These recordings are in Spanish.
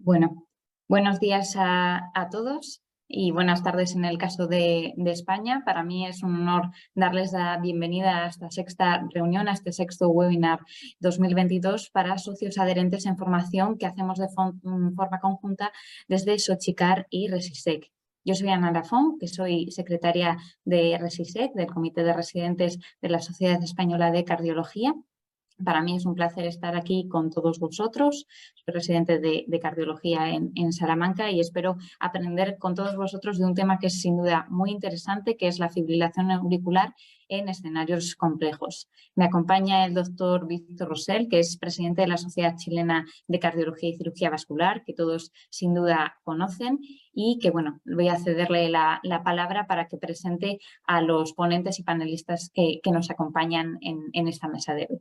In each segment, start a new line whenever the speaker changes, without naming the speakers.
Bueno, buenos días a todos y buenas tardes en el caso de España. Para mí es un honor darles la bienvenida a esta sexta reunión, a este sexto webinar 2022 para socios adherentes en formación que hacemos de forma conjunta desde Sochicar y Resisec. Yo soy Ana Lafón, que soy secretaria de Resisec, del Comité de Residentes de la Sociedad Española de Cardiología. Para mí es un placer estar aquí con todos vosotros. Soy residente de cardiología en Salamanca y espero aprender con todos vosotros de un tema que es sin duda muy interesante, que es la fibrilación auricular en escenarios complejos. Me acompaña el doctor Víctor Rosell, que es presidente de la Sociedad Chilena de Cardiología y Cirugía Vascular, que todos sin duda conocen, y que voy a cederle la palabra para que presente a los ponentes y panelistas que nos acompañan en esta mesa de hoy.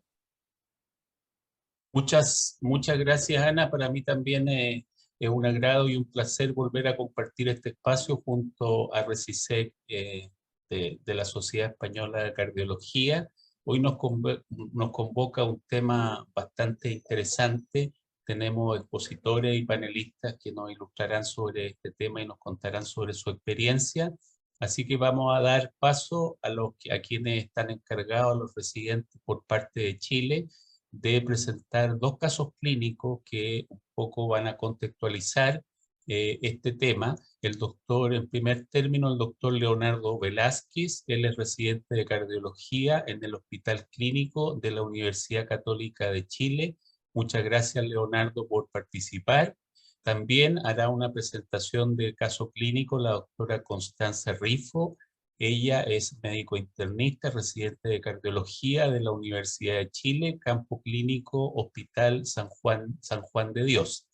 Muchas gracias, Ana. Para mí también es un agrado y un placer volver a compartir este espacio junto a Resisec de la Sociedad Española de Cardiología. Hoy nos convoca un tema bastante interesante. Tenemos expositores y panelistas que nos ilustrarán sobre este tema y nos contarán sobre su experiencia. Así que vamos a dar paso a quienes están encargados, a los residentes por parte de Chile, de presentar dos casos clínicos que un poco van a contextualizar este tema. En primer término, el doctor Leonardo Velázquez. Él es residente de cardiología en el Hospital Clínico de la Universidad Católica de Chile. Muchas gracias, Leonardo, por participar. También hará una presentación del caso clínico la doctora Constanza Rifo. Ella es médico internista, residente de cardiología de la Universidad de Chile, Campo Clínico Hospital San Juan de Dios.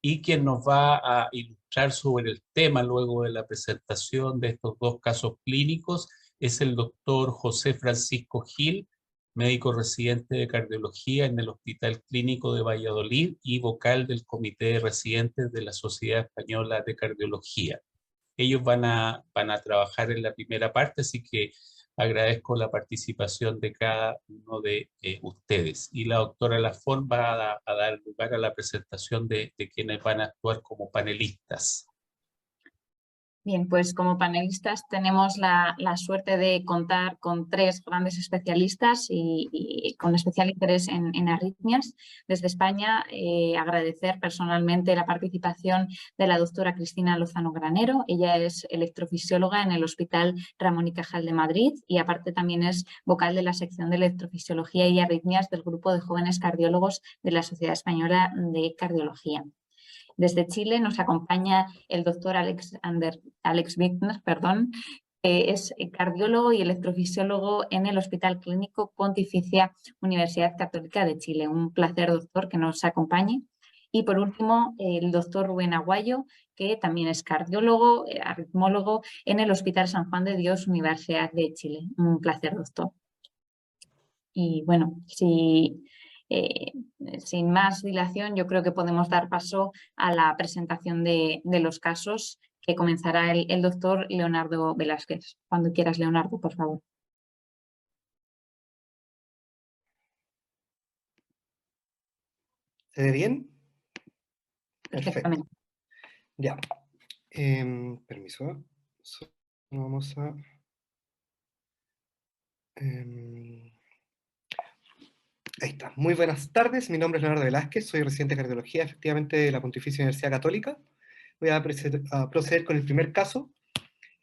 Y quien nos va a ilustrar sobre el tema luego de la presentación de estos dos casos clínicos es el doctor José Francisco Gil, médico residente de cardiología en el Hospital Clínico de Valladolid y vocal del Comité de Residentes de la Sociedad Española de Cardiología. Ellos van a trabajar en la primera parte, así que agradezco la participación de cada uno de ustedes. Y la doctora Lafón va a dar lugar a la presentación de quienes van a actuar como panelistas.
Bien, pues como panelistas tenemos la suerte de contar con tres grandes especialistas y con especial interés en arritmias. Desde España, agradecer personalmente la participación de la doctora Cristina Lozano Granero. Ella es electrofisióloga en el Hospital Ramón y Cajal de Madrid y aparte también es vocal de la sección de electrofisiología y arritmias del grupo de jóvenes cardiólogos de la Sociedad Española de Cardiología. Desde Chile nos acompaña el doctor Alex Wittner, que es cardiólogo y electrofisiólogo en el Hospital Clínico Pontificia Universidad Católica de Chile. Un placer, doctor, que nos acompañe. Y por último, el doctor Rubén Aguayo, que también es cardiólogo, arritmólogo en el Hospital San Juan de Dios, Universidad de Chile. Un placer, doctor. Y bueno, sin más dilación, yo creo que podemos dar paso a la presentación de los casos que comenzará el doctor Leonardo Velázquez. Cuando quieras, Leonardo, por favor.
¿Se ve bien?
Perfectamente.
Perfecto. Ya. Permiso. Vamos a... ahí está. Muy buenas tardes. Mi nombre es Leonardo Velázquez. Soy residente de cardiología, efectivamente, de la Pontificia Universidad Católica. Voy a proceder con el primer caso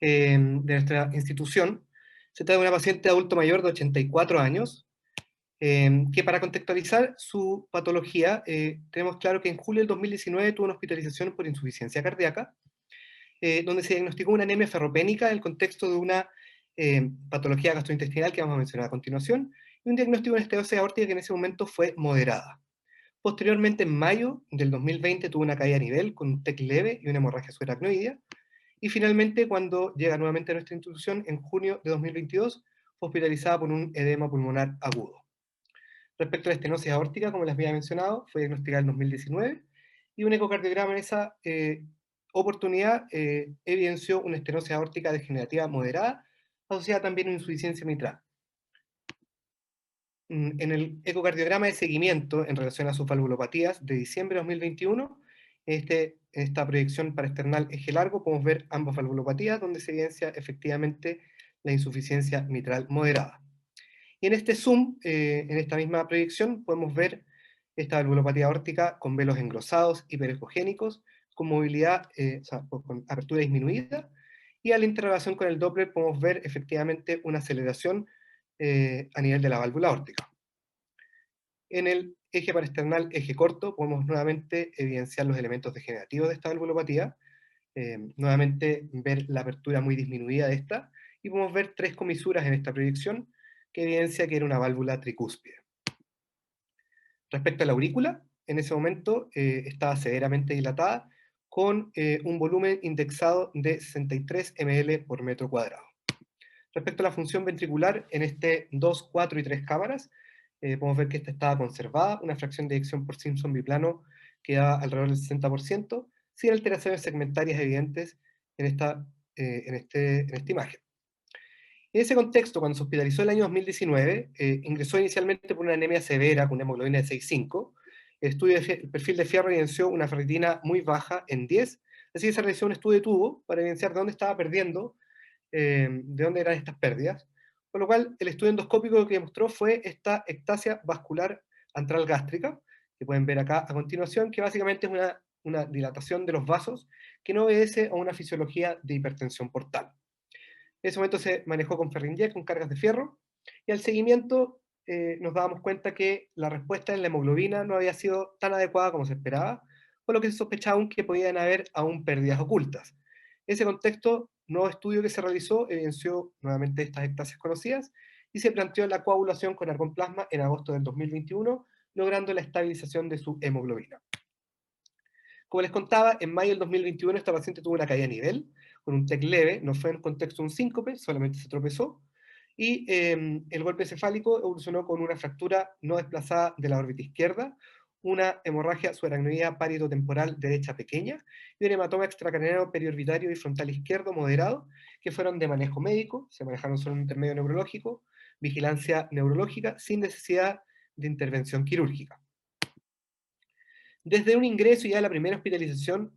de nuestra institución. Se trata de una paciente adulto mayor de 84 años, que para contextualizar su patología, tenemos claro que en julio del 2019 tuvo una hospitalización por insuficiencia cardíaca, donde se diagnosticó una anemia ferropénica en el contexto de una patología gastrointestinal que vamos a mencionar a continuación, y un diagnóstico de una estenosis aórtica que en ese momento fue moderada. Posteriormente, en mayo del 2020, tuvo una caída a nivel con un TEC leve y una hemorragia subaracnoidea, y finalmente, cuando llega nuevamente a nuestra institución, en junio de 2022, fue hospitalizada por un edema pulmonar agudo. Respecto a la estenosis aórtica, como les había mencionado, fue diagnosticada en 2019, y un ecocardiograma en esa oportunidad evidenció una estenosis aórtica degenerativa moderada, asociada también a una insuficiencia mitral. En el ecocardiograma de seguimiento en relación a sus valvulopatías de diciembre de 2021, En esta proyección parasternal eje largo podemos ver ambas valvulopatías, donde se evidencia efectivamente la insuficiencia mitral moderada. Y en este zoom, en esta misma proyección, podemos ver esta valvulopatía aórtica con velos engrosados hiperecogénicos, con movilidad, o sea, con apertura disminuida, y a la interrelación con el Doppler podemos ver efectivamente una aceleración a nivel de la válvula aórtica. En el eje parasternal, eje corto, podemos nuevamente evidenciar los elementos degenerativos de esta valvulopatía, nuevamente ver la apertura muy disminuida de esta, y podemos ver 3 comisuras en esta proyección, que evidencia que era una válvula tricúspide. Respecto a la aurícula, en ese momento estaba severamente dilatada, con un volumen indexado de 63 ml por metro cuadrado. Respecto a la función ventricular, en este 2, 4 y 3 cámaras, podemos ver que esta estaba conservada, una fracción de eyección por Simpson biplano que da alrededor del 60%, sin alteraciones segmentarias evidentes en esta imagen. En ese contexto, cuando se hospitalizó el año 2019, ingresó inicialmente por una anemia severa con una hemoglobina de 6,5. El perfil de fierro evidenció una ferritina muy baja en 10, así que se realizó un estudio de tubo para evidenciar de dónde estaba perdiendo, de dónde eran estas pérdidas, con lo cual el estudio endoscópico lo que demostró fue esta ectasia vascular antral gástrica, que pueden ver acá a continuación, que básicamente es una dilatación de los vasos que no obedece a una fisiología de hipertensión portal. En ese momento se manejó con Ferrinject, con cargas de fierro, y al seguimiento nos dábamos cuenta que la respuesta en la hemoglobina no había sido tan adecuada como se esperaba, por lo que se sospechaba aún que podían haber aún pérdidas ocultas. En ese contexto, nuevo estudio que se realizó evidenció nuevamente estas ectasias conocidas y se planteó la coagulación con argón plasma en agosto del 2021, logrando la estabilización de su hemoglobina. Como les contaba, en mayo del 2021 esta paciente tuvo una caída a nivel, con un TEC leve, no fue en contexto de un síncope, solamente se tropezó, y el golpe encefálico evolucionó con una fractura no desplazada de la órbita izquierda, una hemorragia subaracnoidea parieto-temporal derecha pequeña, y un hematoma extracraneano periorbitario y frontal izquierdo moderado, que fueron de manejo médico, se manejaron solo en intermedio neurológico, vigilancia neurológica, sin necesidad de intervención quirúrgica. Desde un ingreso y ya la primera hospitalización,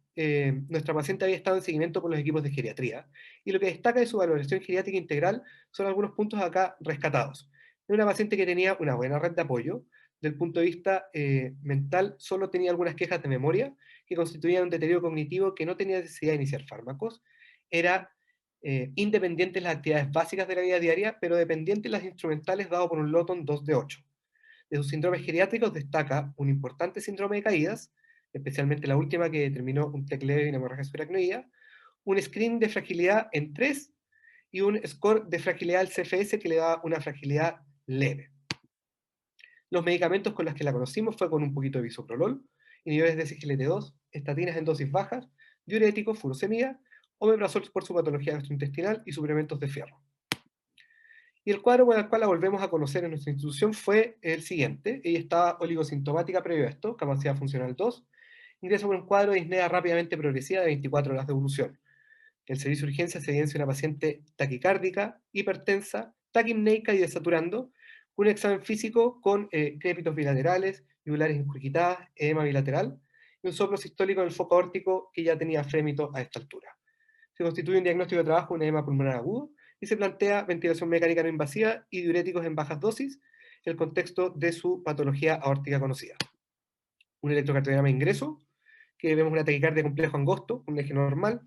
nuestra paciente había estado en seguimiento por los equipos de geriatría, y lo que destaca de su valoración geriátrica integral son algunos puntos acá rescatados. Es una paciente que tenía una buena red de apoyo, desde el punto de vista mental solo tenía algunas quejas de memoria, que constituían un deterioro cognitivo que no tenía necesidad de iniciar fármacos, era independiente en las actividades básicas de la vida diaria, pero dependiente en las instrumentales dado por un Lotton 2 de 8. De sus síndromes geriátricos destaca un importante síndrome de caídas, especialmente la última que determinó un TEC leve y una hemorragia subaracnoidea, un screen de fragilidad en 3 y un score de fragilidad al CFS que le da una fragilidad leve. Los medicamentos con los que la conocimos fue con un poquito de bisoprolol, inhibidores de SGLT2, estatinas en dosis bajas, diuréticos, furosemida, omeprazol por su patología gastrointestinal y suplementos de fierro. Y el cuadro con el cual la volvemos a conocer en nuestra institución fue el siguiente. Ella estaba oligosintomática previo a esto, capacidad funcional 2. Ingresa por un cuadro de disnea rápidamente progresiva de 24 horas de evolución. En el servicio de urgencia se evidencia una paciente taquicárdica, hipertensa, taquimneica y desaturando, un examen físico con crépitos bilaterales, yugulares incurgitadas, edema bilateral, y un soplo sistólico en el foco aórtico que ya tenía frémito a esta altura. Se constituye un diagnóstico de trabajo, un edema pulmonar agudo, y se plantea ventilación mecánica no invasiva y diuréticos en bajas dosis, en el contexto de su patología aórtica conocida. Un electrocardiograma de ingreso, que vemos una taquicardia complejo angosto, un eje normal,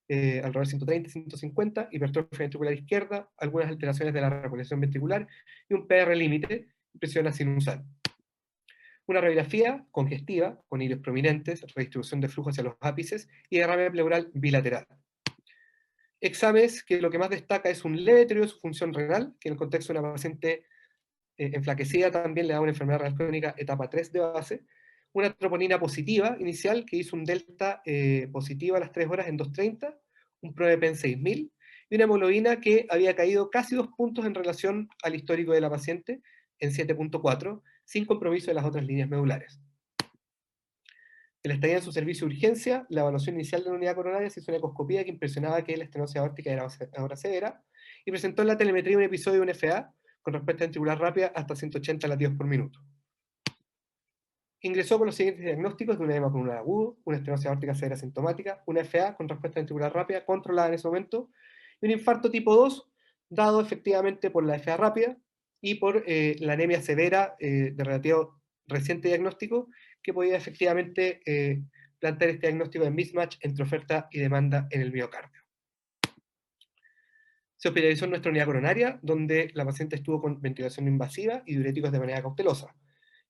alrededor de 130, 150, hipertrofia ventricular izquierda, algunas alteraciones de la repolación ventricular y un PR límite, presión sinusal. Una radiografía congestiva, con hilios prominentes, redistribución de flujo hacia los ápices y derrame pleural bilateral. Exámenes que lo que más destaca es un leve deterioro de su función renal, que en el contexto de una paciente enflaquecida también le da una enfermedad renal crónica etapa 3 de base, una troponina positiva inicial que hizo un delta positivo a las 3 horas en 2:30, un ProEP 6000, y una hemoglobina que había caído casi 2 puntos en relación al histórico de la paciente, en 7.4, sin compromiso de las otras líneas medulares. El estadía en su servicio de urgencia, la evaluación inicial de la unidad coronaria se hizo una ecoscopía que impresionaba que la estenosis aórtica era ahora severa, y presentó en la telemetría un episodio de un FA con respuesta ventricular rápida hasta 180 latidos por minuto. ingresó con los siguientes diagnósticos de un edema pulmonar agudo, una estenosis aórtica severa asintomática, una FA con respuesta ventricular rápida controlada en ese momento, y un infarto tipo 2, dado efectivamente por la FA rápida y por la anemia severa de relativo reciente diagnóstico, que podía efectivamente plantear este diagnóstico de mismatch entre oferta y demanda en el miocardio. Se hospitalizó en nuestra unidad coronaria, donde la paciente estuvo con ventilación invasiva y diuréticos de manera cautelosa.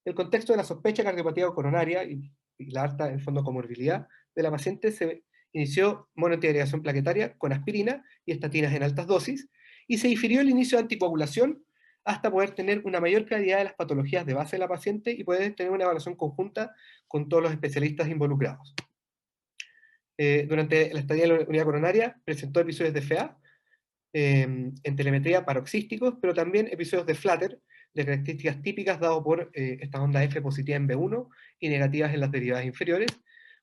El contexto de la sospecha de cardiopatía coronaria y la alta, en el fondo, comorbilidad de la paciente, se inició monoantiagregación plaquetaria con aspirina y estatinas en altas dosis, y se difirió el inicio de anticoagulación hasta poder tener una mayor claridad de las patologías de base de la paciente y poder tener una evaluación conjunta con todos los especialistas involucrados. Durante la estadía en la unidad coronaria presentó episodios de FA, en telemetría paroxísticos, pero también episodios de flutter, de características típicas dadas por estas ondas F positivas en B1 y negativas en las derivadas inferiores,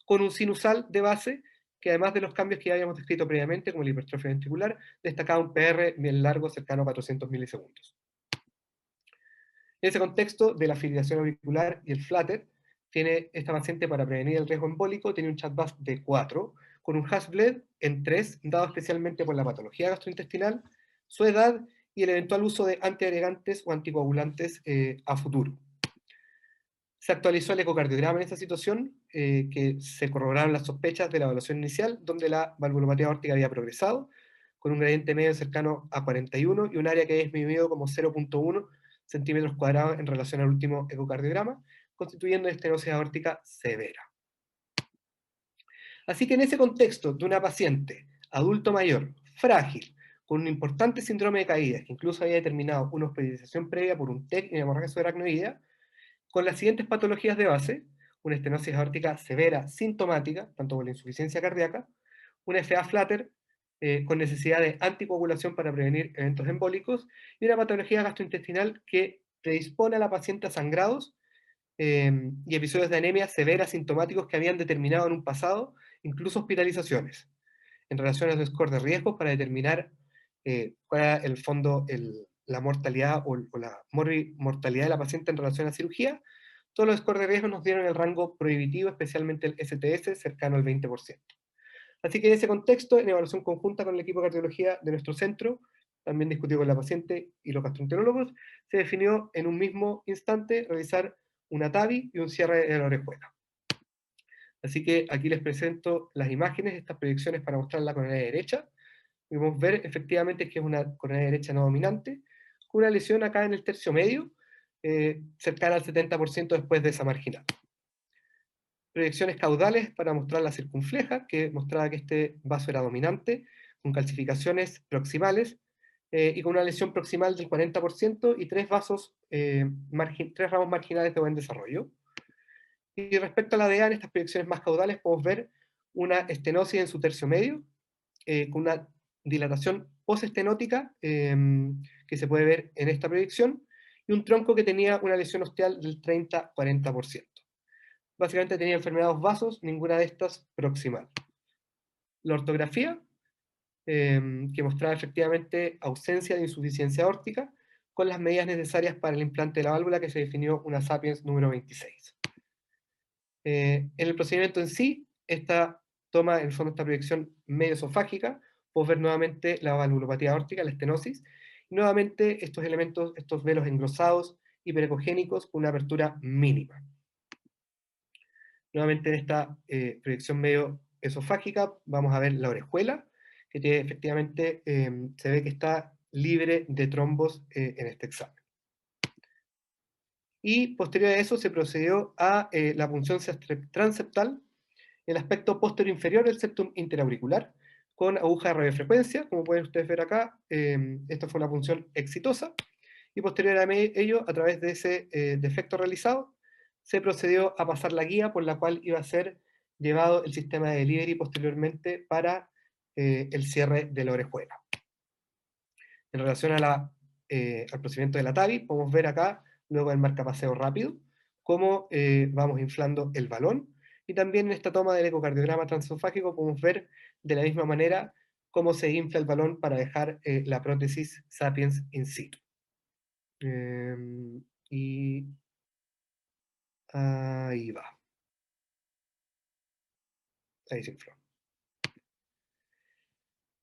con un sinusal de base que, además de los cambios que ya habíamos descrito previamente, como la hipertrofia ventricular, destacaba un PR bien largo, cercano a 400 milisegundos. En ese contexto de la fibrilación auricular y el flutter, tiene esta paciente, para prevenir el riesgo embólico, tiene un chat-BAF de 4, con un Hasbled en 3, dado especialmente por la patología gastrointestinal, su edad y el eventual uso de antiagregantes o anticoagulantes a futuro. Se actualizó el ecocardiograma en esta situación, que se corroboraron las sospechas de la evaluación inicial, donde la valvulopatía aórtica había progresado, con un gradiente medio cercano a 41 y un área que había disminuido como 0.1 centímetros cuadrados en relación al último ecocardiograma, constituyendo estenosis aórtica severa. Así que en ese contexto de una paciente adulto mayor, frágil, con un importante síndrome de caídas, que incluso había determinado una hospitalización previa por un TEC y una hemorragia subaracnoidea, con las siguientes patologías de base: una estenosis aórtica severa sintomática, tanto por la insuficiencia cardíaca, una FA flutter con necesidad de anticoagulación para prevenir eventos embólicos, y una patología gastrointestinal que predispone a la paciente a sangrados y episodios de anemia severa sintomáticos que habían determinado en un pasado, incluso hospitalizaciones, en relación a los scores de riesgos para determinar cuál era el fondo, la mortalidad o la mortalidad de la paciente en relación a cirugía. Todos los scores de riesgo nos dieron el rango prohibitivo, especialmente el STS, cercano al 20%. Así que en ese contexto, en evaluación conjunta con el equipo de cardiología de nuestro centro, también discutido con la paciente y los gastroenterólogos, se definió en un mismo instante realizar una TAVI y un cierre de la orejuela. Así que aquí les presento las imágenes, estas proyecciones para mostrar la coronaria derecha. Podemos ver efectivamente que es una coronaria derecha no dominante, con una lesión acá en el tercio medio, cercana al 70% después de esa marginal. Proyecciones caudales para mostrar la circunfleja, que mostraba que este vaso era dominante, con calcificaciones proximales, y con una lesión proximal del 40% y tres ramos marginales de buen desarrollo. Y respecto a la DEA, en estas proyecciones más caudales podemos ver una estenosis en su tercio medio, con una dilatación postestenótica que se puede ver en esta proyección, y un tronco que tenía una lesión ostial del 30-40%. Básicamente tenía enfermedad de los vasos, ninguna de estas proximal. La ortografía, que mostraba efectivamente ausencia de insuficiencia aórtica, con las medidas necesarias para el implante de la válvula, que se definió una Sapiens número 26. En el procedimiento en sí, esta toma, en el fondo, esta proyección medio esofágica, podemos ver nuevamente la valvulopatía aórtica, la estenosis, y nuevamente estos elementos, estos velos engrosados hiperecogénicos con una apertura mínima. Nuevamente en esta proyección medio esofágica vamos a ver la orejuela, que efectivamente se ve que está libre de trombos en este examen. Y posterior a eso se procedió a la punción transeptal, el aspecto posterior inferior del septum interauricular, con aguja de radiofrecuencia. Como pueden ustedes ver acá, esta fue una punción exitosa, y posterior a ello, a través de ese defecto realizado, se procedió a pasar la guía por la cual iba a ser llevado el sistema de delivery posteriormente para el cierre de la orejuela. En relación a al procedimiento de la TAVI, podemos ver acá, luego del marcapaseo rápido, cómo vamos inflando el balón, y también en esta toma del ecocardiograma transesofágico podemos ver de la misma manera cómo se infla el balón para dejar la prótesis Sapiens in situ. Y Ahí va. Ahí se infló.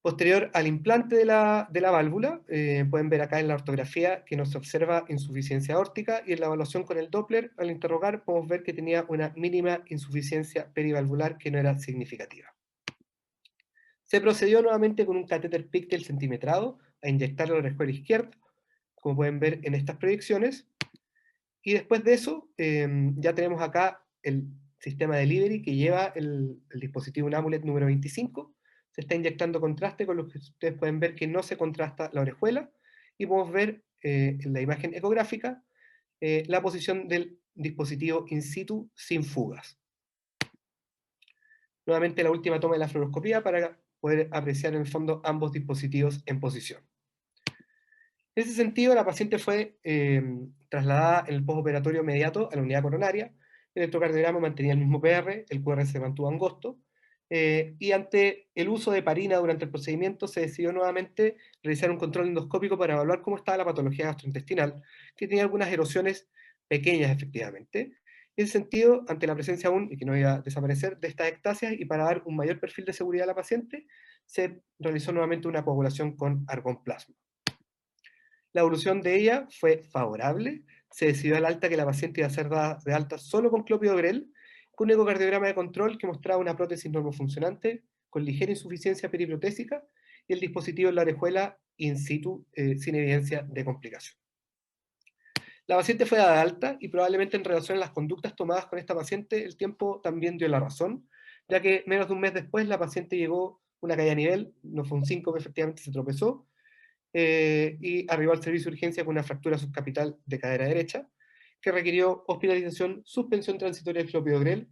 Posterior al implante de la válvula, pueden ver acá en la ortografía que nos observa insuficiencia aórtica, y en la evaluación con el Doppler, al interrogar, podemos ver que tenía una mínima insuficiencia perivalvular que no era significativa. Se procedió nuevamente con un catéter Pictel centimetrado a inyectarlo a la orejuela izquierda, como pueden ver en estas proyecciones, y después de eso ya tenemos acá el sistema delivery que lleva el dispositivo Amulet número 25. Se está inyectando contraste, con lo que ustedes pueden ver que no se contrasta la orejuela, y podemos ver en la imagen ecográfica la posición del dispositivo in situ sin fugas. Nuevamente la última toma de la fluoroscopía para poder apreciar en el fondo ambos dispositivos en posición. En ese sentido, la paciente fue trasladada en el postoperatorio inmediato a la unidad coronaria. El electrocardiograma mantenía el mismo PR, el QR se mantuvo angosto, y ante el uso de heparina durante el procedimiento se decidió nuevamente realizar un control endoscópico para evaluar cómo estaba la patología gastrointestinal, que tenía algunas erosiones pequeñas efectivamente. En ese sentido, ante la presencia aún, y que no iba a desaparecer, de estas ectasias, y para dar un mayor perfil de seguridad a la paciente, se realizó nuevamente una coagulación con argón-plasma. La evolución de ella fue favorable. Se decidió al alta que la paciente iba a ser dada de alta solo con clopidogrel, con un ecocardiograma de control que mostraba una prótesis normofuncionante con ligera insuficiencia periprotésica, y el dispositivo en la orejuela in situ sin evidencia de complicación. La paciente fue dada de alta, y probablemente en relación a las conductas tomadas con esta paciente, el tiempo también dio la razón, ya que menos de un mes después la paciente llegó una caída a nivel, no fue un síncope, efectivamente se tropezó, y arribó al servicio de urgencia con una fractura subcapital de cadera derecha, que requirió hospitalización, suspensión transitoria de clopidogrel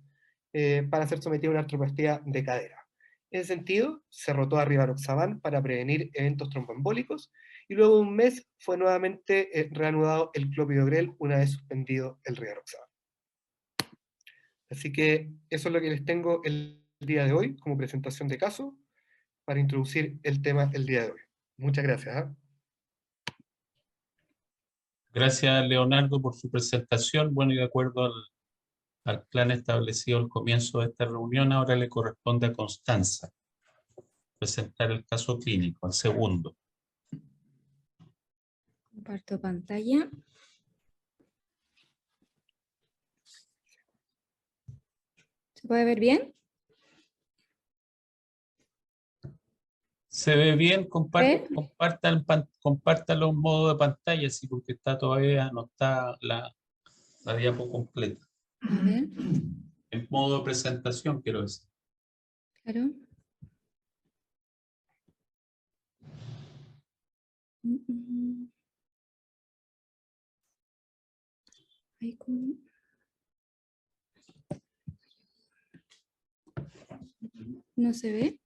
para ser sometida a una artroplastia de cadera. En ese sentido, se rotó a rivaroxaban para prevenir eventos tromboembólicos, y luego de un mes fue nuevamente reanudado el clopidogrel una vez suspendido el rivaroxaban. Así que eso es lo que les tengo el día de hoy como presentación de caso para introducir el tema el día de hoy. Muchas gracias.
Gracias, Leonardo, por su presentación. Bueno, y de acuerdo al plan establecido al comienzo de esta reunión, ahora le corresponde a Constanza presentar el caso clínico, el segundo.
Comparto pantalla. ¿Se puede ver bien?
Se ve bien, compártalo en modo de pantalla, sí, porque todavía no está la diapo completa.
A ver,
En modo de presentación, quiero decir.
claro. Ahí como... ¿No se ve?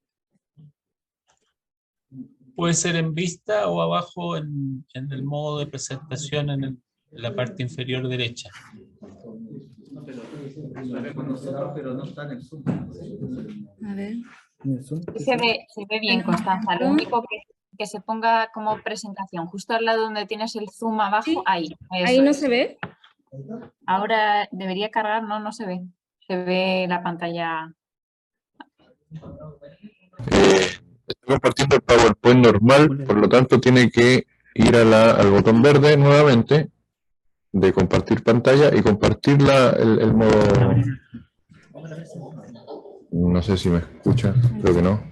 Puede ser en vista o abajo en el modo de presentación en la parte inferior derecha.
A ver.
Se ve bien, Constanza. Lo único que se ponga como presentación, justo al lado donde tienes el zoom abajo,
Sí.
ahí.
Ahí no se ve.
Ahora debería cargar, no se ve. Se ve la pantalla.
Estoy compartiendo el PowerPoint normal, por lo tanto tiene que ir al botón verde nuevamente de compartir pantalla y compartir el modo. No sé si me escucha, creo que no.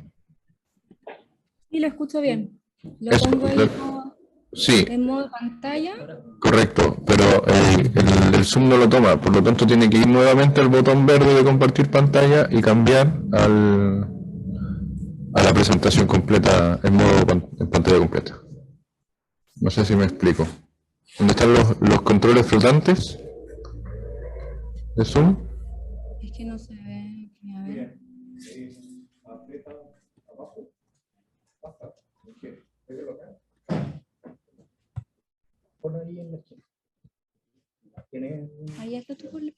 Sí, lo escucho bien. Lo
Eso,
pongo ahí
sí,
en modo pantalla.
correcto, pero el Zoom no lo toma, por lo tanto tiene que ir nuevamente al botón verde de compartir pantalla y cambiar a la presentación completa en pantalla completa. No sé si me explico. ¿Dónde están los controles flotantes de Zoom?
Es que no se ve. A ver. ¿Ahí está tu problema?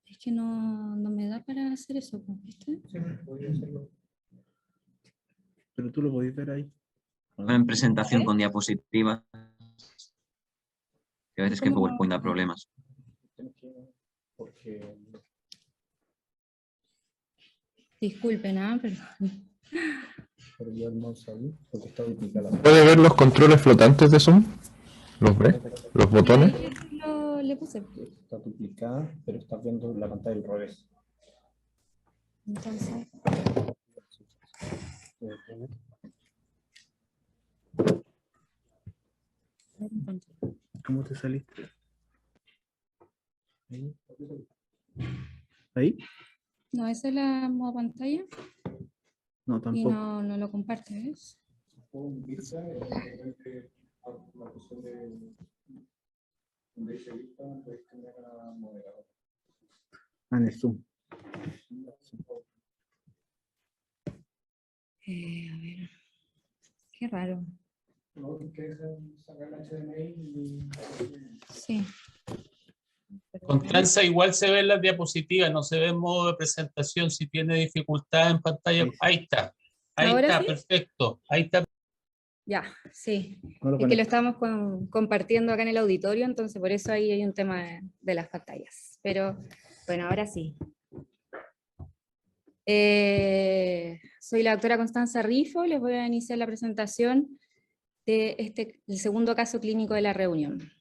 Es que no me da para hacer eso, ¿viste?
Pero tú lo podéis ver ahí.
En presentación con diapositivas. Que a veces que
¿Cómo?
PowerPoint da problemas.
tienes que... Porque...
Disculpen, perdón.
Pero yo el mouse ahí, porque está duplicada.
¿Puede ver los controles flotantes de Zoom? ¿Los ve? ¿Los botones?
Le puse.
Está duplicada, pero estás viendo la pantalla al revés.
Entonces,
¿Cómo te saliste? ¿Ahí? ¿Ahí?
no, esa es la modo pantalla
No,
y
tampoco.
no lo comparte, ¿ves?
En el Zoom.
A ver, qué raro. Sí.
Constanza, igual se ven las diapositivas, no se ve en modo de presentación. Si tiene dificultad en pantalla, ahí está. Ahí
¿Ahora
está,
sí?
perfecto. Ahí está.
Ya, sí.
No lo
Es que lo
conecto.
estamos compartiendo acá en el auditorio, entonces por eso ahí hay un tema de las pantallas. Pero bueno, ahora sí. Soy la doctora Constanza Rifo, les voy a iniciar la presentación de el segundo caso clínico de la reunión.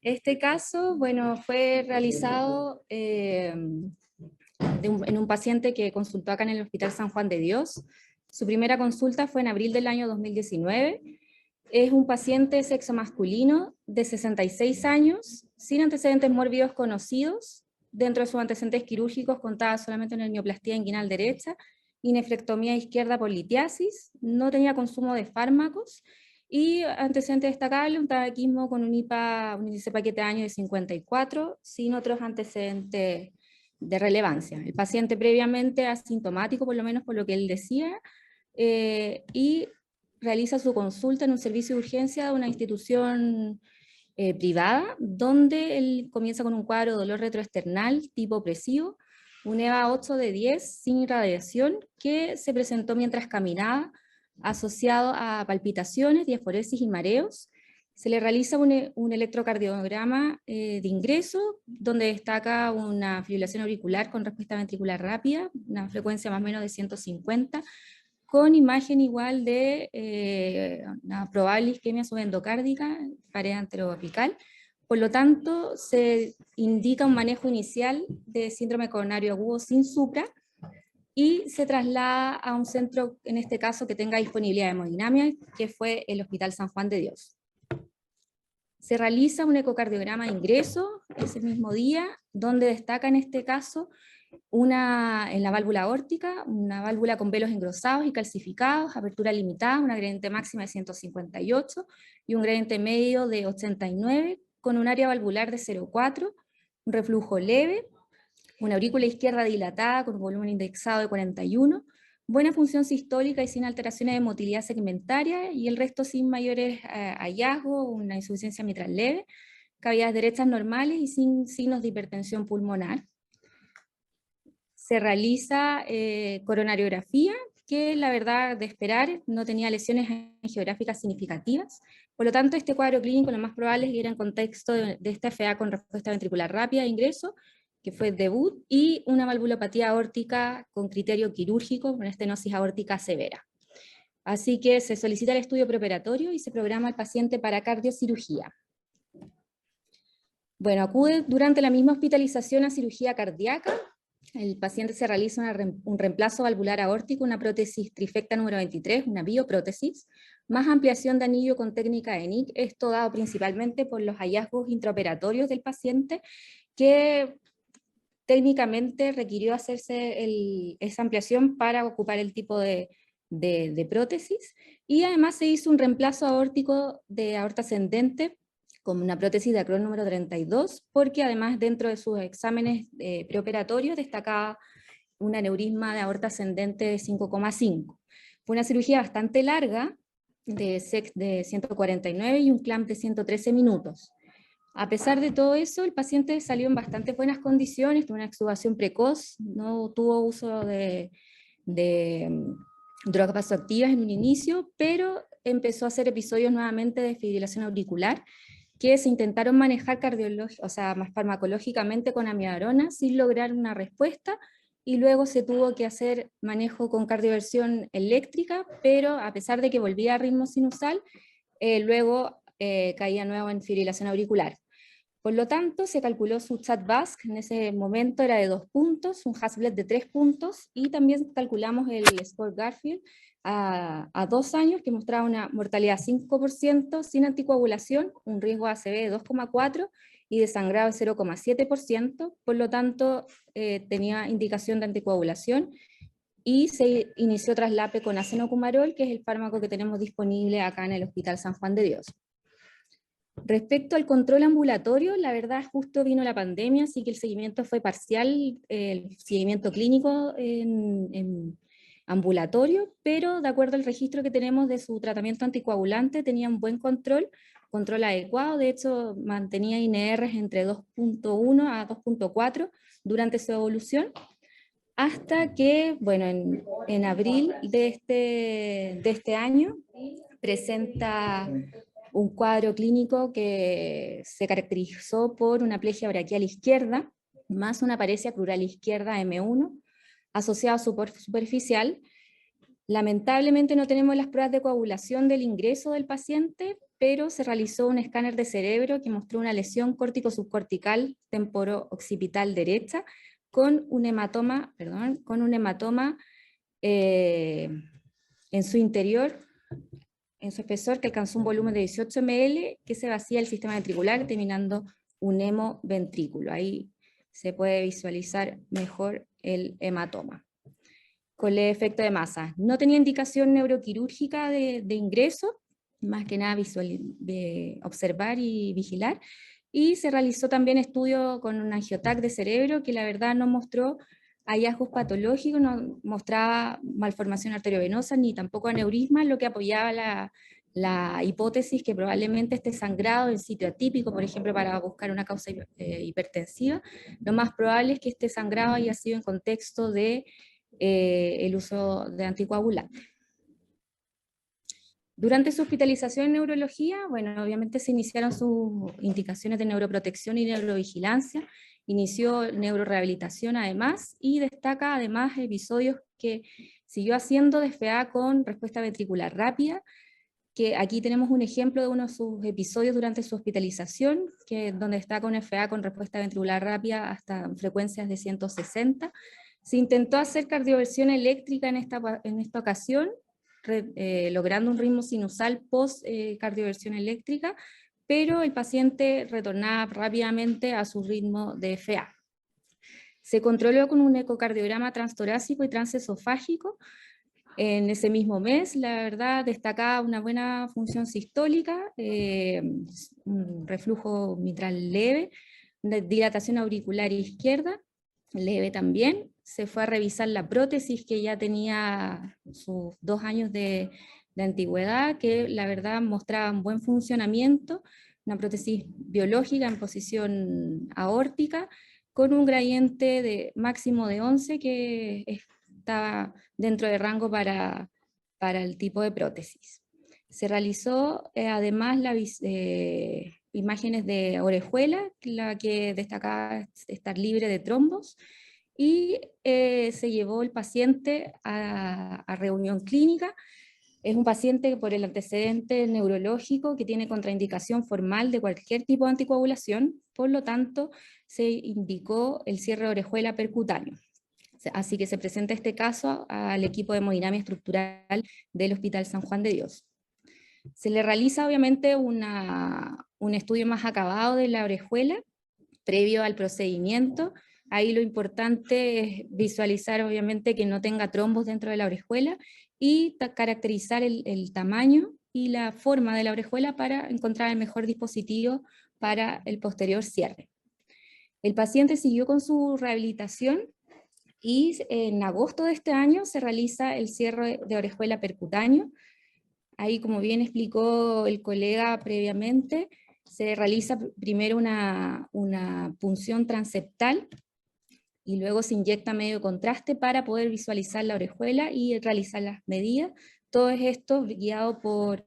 Este caso, bueno, fue realizado en un paciente que consultó acá en el Hospital San Juan de Dios. Su primera consulta fue en abril del año 2019. Es un paciente de sexo masculino de 66 años, sin antecedentes mórbidos conocidos. Dentro de sus antecedentes quirúrgicos contaba solamente una hernioplastia inguinal derecha y nefrectomía izquierda por litiasis. No tenía consumo de fármacos. Y antecedente destacable, un tabaquismo con un índice paquete de año de 54, sin otros antecedentes de relevancia. El paciente previamente asintomático, por lo menos por lo que él decía, y realiza su consulta en un servicio de urgencia de una institución privada, donde él comienza con un cuadro de dolor retroesternal tipo opresivo, un EVA 8 de 10 sin irradiación, que se presentó mientras caminaba, asociado a palpitaciones, diaforesis y mareos. Se le realiza un electrocardiograma de ingreso, donde destaca una fibrilación auricular con respuesta ventricular rápida, una frecuencia más o menos de 150, con imagen igual de una probable isquemia subendocárdica, pared anteroapical. Por lo tanto, se indica un manejo inicial de síndrome coronario agudo sin supra, y se traslada a un centro, en este caso, que tenga disponibilidad de hemodinamia, que fue el Hospital San Juan de Dios. Se realiza un ecocardiograma de ingreso ese mismo día, donde destaca en este caso en la válvula aórtica, una válvula con velos engrosados y calcificados, apertura limitada, una gradiente máxima de 158 y un gradiente medio de 89, con un área valvular de 0,4, un reflujo leve, una aurícula izquierda dilatada con un volumen indexado de 41, buena función sistólica y sin alteraciones de motilidad segmentaria, y el resto sin mayores hallazgos, una insuficiencia mitral leve, cavidades derechas normales y sin signos de hipertensión pulmonar. Se realiza coronariografía, que la verdad de esperar no tenía lesiones angiográficas significativas. Por lo tanto, este cuadro clínico lo más probable es que era en contexto de esta FA con respuesta ventricular rápida de ingreso, que fue debut, y una valvulopatía aórtica con criterio quirúrgico, con estenosis aórtica severa. Así que se solicita el estudio preoperatorio y se programa al paciente para cardiocirugía. Bueno, acude durante la misma hospitalización a cirugía cardíaca. El paciente se realiza un reemplazo valvular aórtico, una prótesis trifecta número 23, una bioprótesis, más ampliación de anillo con técnica de ENIC, esto dado principalmente por los hallazgos intraoperatorios del paciente, que técnicamente requirió hacerse esa ampliación para ocupar el tipo de prótesis, y además se hizo un reemplazo aórtico de aorta ascendente con una prótesis de Acron número 32, porque además dentro de sus exámenes preoperatorios destacaba un aneurisma de aorta ascendente de 5,5. Fue una cirugía bastante larga, de 149 y un clamp de 113 minutos. A pesar de todo eso, el paciente salió en bastante buenas condiciones, tuvo una extubación precoz, no tuvo uso de drogas vasoactivas en un inicio, pero empezó a hacer episodios nuevamente de fibrilación auricular, que se intentaron manejar más farmacológicamente con amiodarona sin lograr una respuesta, y luego se tuvo que hacer manejo con cardioversión eléctrica, pero a pesar de que volvía a ritmo sinusal, luego caía nuevo en fibrilación auricular. Por lo tanto, se calculó su CHA2-VASc, en ese momento era de 2 puntos, un Hasbled de 3 puntos, y también calculamos el score Garfield a 2 años, que mostraba una mortalidad 5% sin anticoagulación, un riesgo ACV de 2,4% y de sangrado de 0,7%, por lo tanto tenía indicación de anticoagulación, y se inició traslape con acenocumarol, que es el fármaco que tenemos disponible acá en el Hospital San Juan de Dios. Respecto al control ambulatorio, la verdad justo vino la pandemia, así que el seguimiento fue parcial, el seguimiento clínico en ambulatorio, pero de acuerdo al registro que tenemos de su tratamiento anticoagulante, tenía un buen control adecuado, de hecho mantenía INRs entre 2.1 a 2.4 durante su evolución, hasta que, bueno, en abril de este año presenta un cuadro clínico que se caracterizó por una plegia braquial izquierda, más una paresia crural izquierda M1, asociada a superficial. Lamentablemente no tenemos las pruebas de coagulación del ingreso del paciente, pero se realizó un escáner de cerebro que mostró una lesión córtico-subcortical temporo-occipital derecha, con un hematoma, en su interior, en su espesor, que alcanzó un volumen de 18 ml, que se vacía el sistema ventricular, terminando un hemoventrículo. Ahí se puede visualizar mejor el hematoma. Con el efecto de masa. No tenía indicación neuroquirúrgica de ingreso, más que nada observar y vigilar, y se realizó también estudio con un angiotac de cerebro, que la verdad no mostró hallazgos patológicos, no mostraba malformación arteriovenosa, ni tampoco aneurisma, lo que apoyaba la hipótesis que probablemente este sangrado en sitio atípico, por ejemplo, para buscar una causa hipertensiva, lo más probable es que este sangrado haya sido en contexto de el uso de anticoagulantes. Durante su hospitalización en neurología, bueno, obviamente se iniciaron sus indicaciones de neuroprotección y neurovigilancia, inició neurorehabilitación además, y destaca además episodios que siguió haciendo de FA con respuesta ventricular rápida, que aquí tenemos un ejemplo de uno de sus episodios durante su hospitalización, donde destaca un FA con respuesta ventricular rápida hasta frecuencias de 160. Se intentó hacer cardioversión eléctrica en esta ocasión, logrando un ritmo sinusal post cardioversión eléctrica, pero el paciente retornaba rápidamente a su ritmo de FA. Se controló con un ecocardiograma transtorácico y transesofágico. En ese mismo mes, la verdad, destacaba una buena función sistólica, un reflujo mitral leve, dilatación auricular izquierda, leve también. Se fue a revisar la prótesis, que ya tenía sus 2 años de antigüedad, que la verdad mostraba un buen funcionamiento, una prótesis biológica en posición aórtica, con un gradiente de máximo de 11, que estaba dentro de rango para el tipo de prótesis. Se realizó además imágenes de orejuela, la que destacaba estar libre de trombos, y se llevó el paciente a reunión clínica. Es un paciente por el antecedente neurológico que tiene contraindicación formal de cualquier tipo de anticoagulación, por lo tanto se indicó el cierre de orejuela percutáneo. Así que se presenta este caso al equipo de hemodinamia estructural del Hospital San Juan de Dios. Se le realiza obviamente un estudio más acabado de la orejuela previo al procedimiento. Ahí lo importante es visualizar obviamente que no tenga trombos dentro de la orejuela y caracterizar el tamaño y la forma de la orejuela para encontrar el mejor dispositivo para el posterior cierre. El paciente siguió con su rehabilitación y en agosto de este año se realiza el cierre de orejuela percutáneo. Ahí, como bien explicó el colega previamente, se realiza primero una punción transeptal y luego se inyecta medio contraste para poder visualizar la orejuela y realizar las medidas Todo esto guiado por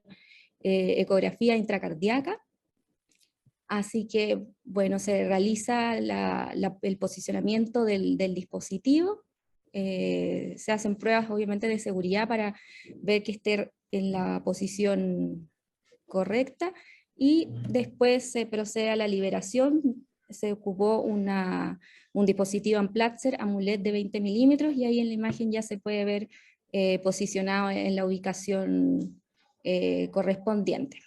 ecografía intracardíaca. Así que, bueno, se realiza el posicionamiento del dispositivo. Se hacen pruebas, obviamente, de seguridad para ver que esté en la posición correcta, y después se procede a la liberación. Se ocupó un dispositivo Amplatzer Amulet de 20 milímetros, y ahí en la imagen ya se puede ver posicionado en la ubicación correspondiente.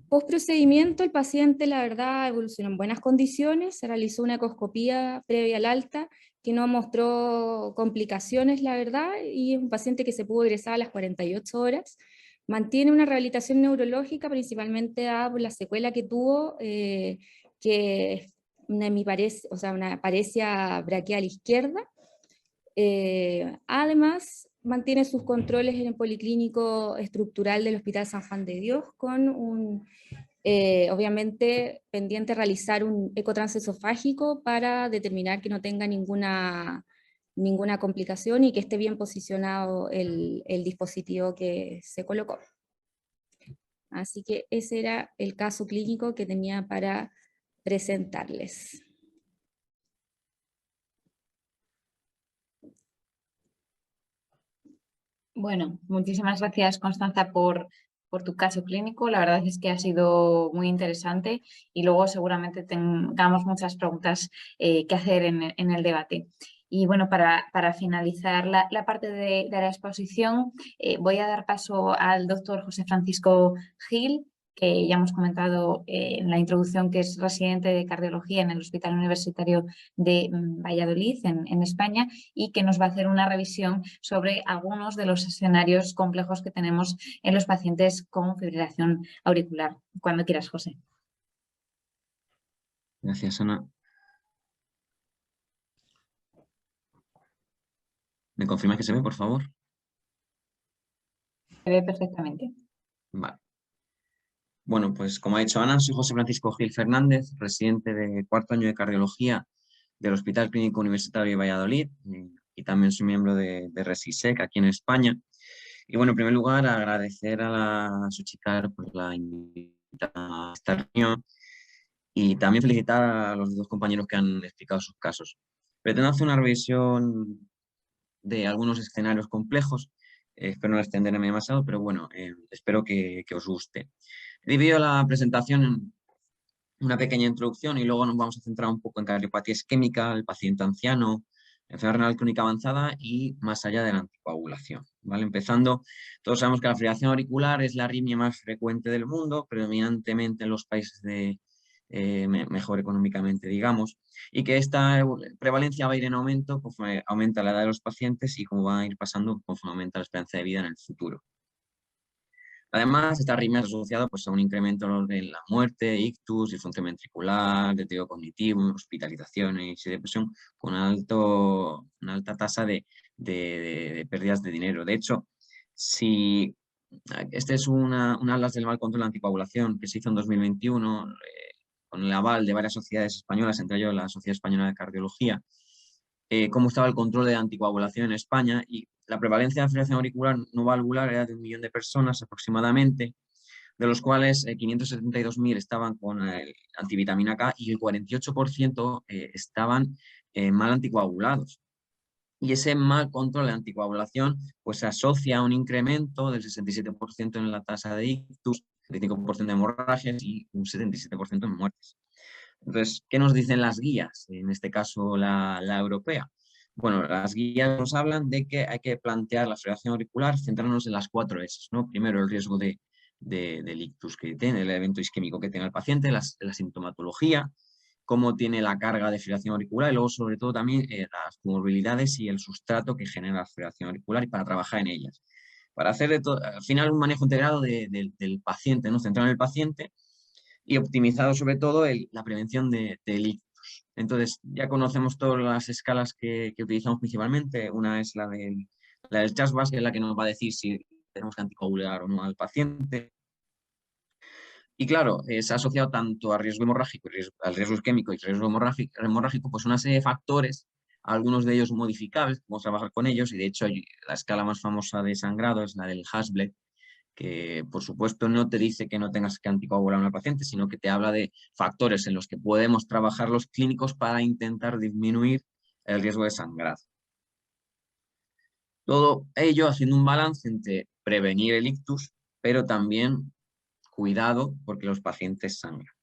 Post procedimiento, el paciente, la verdad, evolucionó en buenas condiciones. Se realizó una ecoscopía previa al alta que no mostró complicaciones, la verdad, y es un paciente que se pudo egresar a las 48 horas. Mantiene una rehabilitación neurológica, principalmente dada por la secuela que tuvo, que es una paresia braquial izquierda. Además, mantiene sus controles en el policlínico estructural del Hospital San Juan de Dios, con obviamente pendiente realizar un ecotransesofágico para determinar que no tenga ninguna complicación y que esté bien posicionado el dispositivo que se colocó. Así que ese era el caso clínico que tenía para presentarles.
Bueno, muchísimas gracias, Constanza, por tu caso clínico. La verdad es que ha sido muy interesante y luego seguramente tengamos muchas preguntas que hacer en el debate. Y bueno, para finalizar la parte de la exposición, voy a dar paso al doctor José Francisco Gil, que ya hemos comentado en la introducción, que es residente de cardiología en el Hospital Universitario de Valladolid, en España, y que nos va a hacer una revisión sobre algunos de los escenarios complejos que tenemos en los pacientes con fibrilación auricular. Cuando quieras, José.
Gracias, Ana. ¿Me confirmas que se ve, por favor?
Se ve perfectamente.
Vale. Bueno, pues como ha dicho Ana, soy José Francisco Gil Fernández, residente de cuarto año de cardiología del Hospital Clínico Universitario de Valladolid, y también soy miembro de RESISEC aquí en España. Y bueno, en primer lugar, agradecer a Xochitl por la invitación a esta reunión, y también felicitar a los dos compañeros que han explicado sus casos. Pretendo hacer una revisión de algunos escenarios complejos. Espero no extenderme demasiado, pero bueno, espero que os guste. He dividido la presentación en una pequeña introducción y luego nos vamos a centrar un poco en cardiopatía isquémica, el paciente anciano, enfermedad renal crónica avanzada y más allá de la anticoagulación. ¿Vale? Empezando, todos sabemos que la fibrilación auricular es la arritmia más frecuente del mundo, predominantemente en los países mejor económicamente, digamos, y que esta prevalencia va a ir en aumento conforme aumenta la edad de los pacientes y como va a ir pasando conforme aumenta la esperanza de vida en el futuro. Además, esta arritmia es asociada pues, a un incremento de la muerte, ictus, disfunción ventricular, deterioro cognitivo, hospitalizaciones y depresión, con una alta tasa de pérdidas de dinero. De hecho, si este es un atlas del mal control de la anticoagulación que se hizo en 2021, con el aval de varias sociedades españolas, entre ellas la Sociedad Española de Cardiología, cómo estaba el control de anticoagulación en España, y la prevalencia de fibrilación auricular no valvular era de 1 millón de personas aproximadamente, de los cuales 572.000 estaban con antivitamina K y el 48% estaban mal anticoagulados. Y ese mal control de anticoagulación pues, se asocia a un incremento del 67% en la tasa de ictus, 75% de hemorragias y un 77% en muertes. Entonces, ¿qué nos dicen las guías? En este caso, la europea. Bueno, las guías nos hablan de que hay que plantear la fibrilación auricular centrándonos en las 4 S, ¿no? Primero, el riesgo del ictus que tiene, el evento isquémico que tenga el paciente, la sintomatología, cómo tiene la carga de fibrilación auricular y luego, sobre todo, también las comorbilidades y el sustrato que genera la fibrilación auricular y para trabajar en ellas. Para hacer al final un manejo integrado del paciente, ¿no? Centrado en el paciente y optimizado sobre todo la prevención del ictus. Entonces, ya conocemos todas las escalas que utilizamos principalmente. Una es la del CHAS-BAS, que es la que nos va a decir si tenemos que anticoagular o no al paciente. Y claro, se ha asociado tanto a riesgo hemorrágico, al riesgo isquémico y riesgo hemorrágico, pues una serie de factores algunos de ellos modificables, podemos trabajar con ellos, y de hecho la escala más famosa de sangrado es la del Hasbled, que por supuesto no te dice que no tengas que anticoagular a una paciente, sino que te habla de factores en los que podemos trabajar los clínicos para intentar disminuir el riesgo de sangrado. Todo ello haciendo un balance entre prevenir el ictus, pero también cuidado porque los pacientes sangran.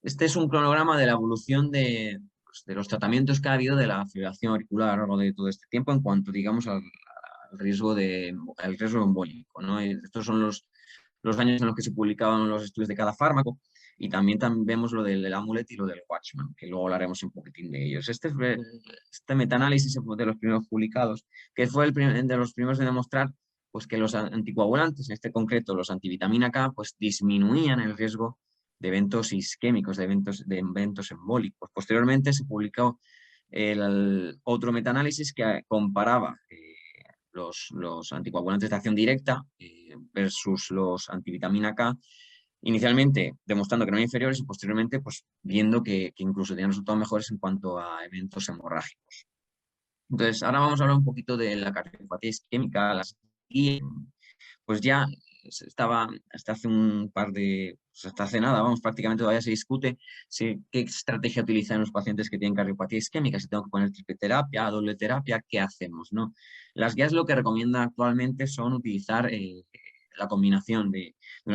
Este es un cronograma de la evolución de los tratamientos que ha habido de la fibrilación auricular a lo largo de todo este tiempo en cuanto, digamos, al riesgo embólico, ¿no? Estos son los años en los que se publicaban los estudios de cada fármaco, y también vemos lo del Amulet y lo del Watchman, que luego hablaremos un poquitín de ellos. Este metaanálisis de los primeros publicados, que fue de los primeros en demostrar pues, que los anticoagulantes, en este concreto los antivitamina K, pues disminuían el riesgo de eventos isquémicos, de eventos embólicos. Posteriormente se publicó el otro metaanálisis que comparaba los anticoagulantes de acción directa versus los antivitamina K, inicialmente demostrando que no eran inferiores y posteriormente pues, viendo que incluso tenían resultados mejores en cuanto a eventos hemorrágicos. Entonces, ahora vamos a hablar un poquito de la cardiopatía isquémica, y pues ya estaba hasta hace hasta hace nada, vamos, prácticamente todavía se discute qué estrategia utilizar en los pacientes que tienen cardiopatía isquémica, si tengo que poner triple terapia, doble terapia, ¿qué hacemos? ¿No? Las guías lo que recomiendan actualmente son utilizar la combinación de un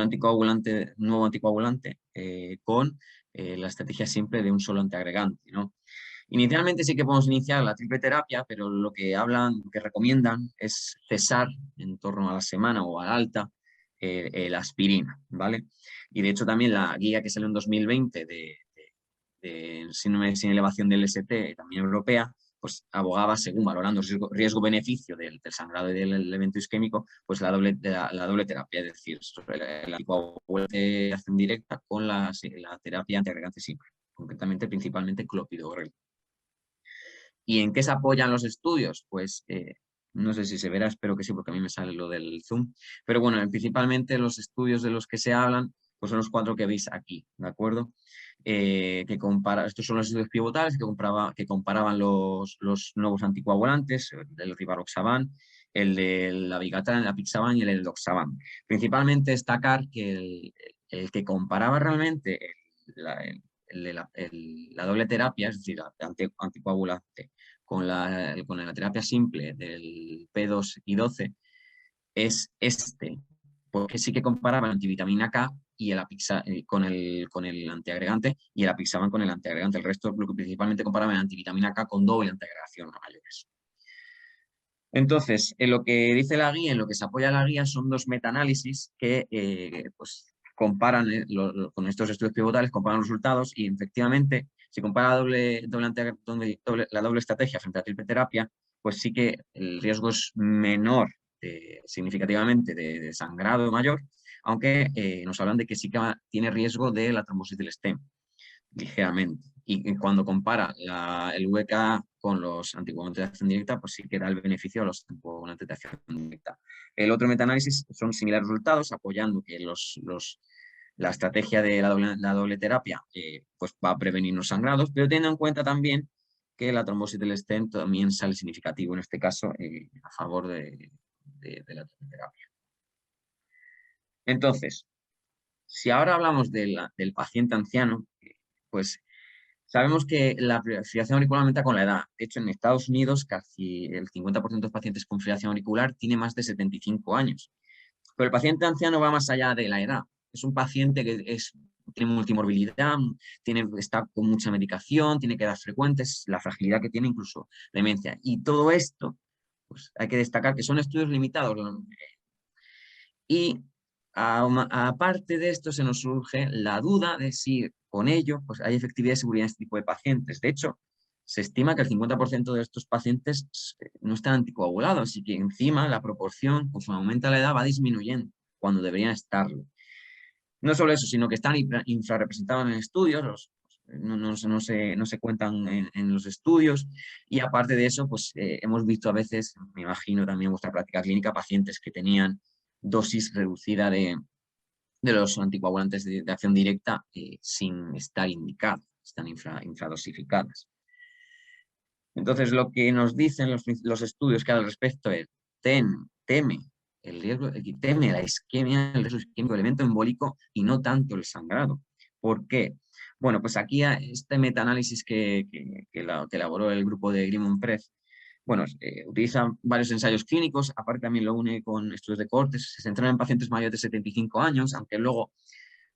nuevo anticoagulante con la estrategia simple de un solo antiagregante, ¿no? Inicialmente sí que podemos iniciar la triple terapia, pero lo que recomiendan es cesar en torno a la semana o al alta la aspirina, ¿vale? Y de hecho también la guía que salió en 2020 de síndrome sin elevación del ST, también europea, pues abogaba, según valorando riesgo-beneficio del sangrado y del evento isquémico, pues la doble terapia, es decir, el anticoagulante de acción directa con la terapia antiagregante simple, concretamente principalmente clopidogrel. ¿Y en qué se apoyan los estudios? Pues no sé si se verá, espero que sí, porque a mí me sale lo del Zoom. Pero bueno, principalmente los estudios de los que se hablan, pues son los 4 que veis aquí, ¿de acuerdo? Estos son los estudios pivotales que comparaban los nuevos anticoagulantes, el rivaroxaban, el de la Vigatran, el apixaban y el edoxaban. Principalmente destacar que el que comparaba realmente la doble terapia, es decir, anticoagulante, con la terapia simple del P2 y 12, es este, porque sí que comparaba la antivitamina K y con el antiagregante, y el apixaban con el antiagregante. El resto, lo que principalmente comparaba la antivitamina K con doble antiagregación a mayores. Entonces, en lo que dice la guía, en lo que se apoya la guía, son 2 metaanálisis que pues, comparan con estos estudios pivotales, comparan los resultados, y efectivamente, si compara la doble estrategia frente a la triple terapia, pues sí que el riesgo es menor significativamente de sangrado mayor, aunque nos hablan de que sí que tiene riesgo de la trombosis del stem, ligeramente. Y cuando compara el VK con los anticoagulantes de acción directa, pues sí que da el beneficio a los anticoagulantes de acción directa. El otro metaanálisis son similares resultados, apoyando que la estrategia de la doble terapia pues va a prevenir los sangrados, pero teniendo en cuenta también que la trombosis del stent también sale significativo, en este caso, a favor de la terapia. Entonces, si ahora hablamos del paciente anciano, pues sabemos que la fibrilación auricular aumenta con la edad. De hecho, en Estados Unidos casi el 50% de los pacientes con fibrilación auricular tiene más de 75 años. Pero el paciente anciano va más allá de la edad. Es un paciente que tiene multimorbilidad, está con mucha medicación, tiene quedas frecuentes, la fragilidad que tiene, incluso demencia. Y todo esto, pues hay que destacar que son estudios limitados. Y aparte de esto se nos surge la duda de si con ello pues, hay efectividad y seguridad en este tipo de pacientes. De hecho, se estima que el 50% de estos pacientes no están anticoagulados y que encima la proporción, conforme aumenta la edad, va disminuyendo cuando deberían estarlo. No solo eso, sino que están infrarrepresentados en estudios, no se cuentan en los estudios, y aparte de eso, pues hemos visto a veces, me imagino también en vuestra práctica clínica, pacientes que tenían dosis reducida de los anticoagulantes de acción directa sin estar indicadas, están infradosificadas. Entonces, lo que nos dicen los estudios que al respecto es, teme el riesgo, teme la isquemia, el riesgo isquémico, el evento embólico y no tanto el sangrado. ¿Por qué? Bueno, pues aquí este metaanálisis que elaboró el grupo de Grimond-Prez, bueno, utiliza varios ensayos clínicos, aparte también lo une con estudios de cohortes, se centran en pacientes mayores de 75 años, aunque luego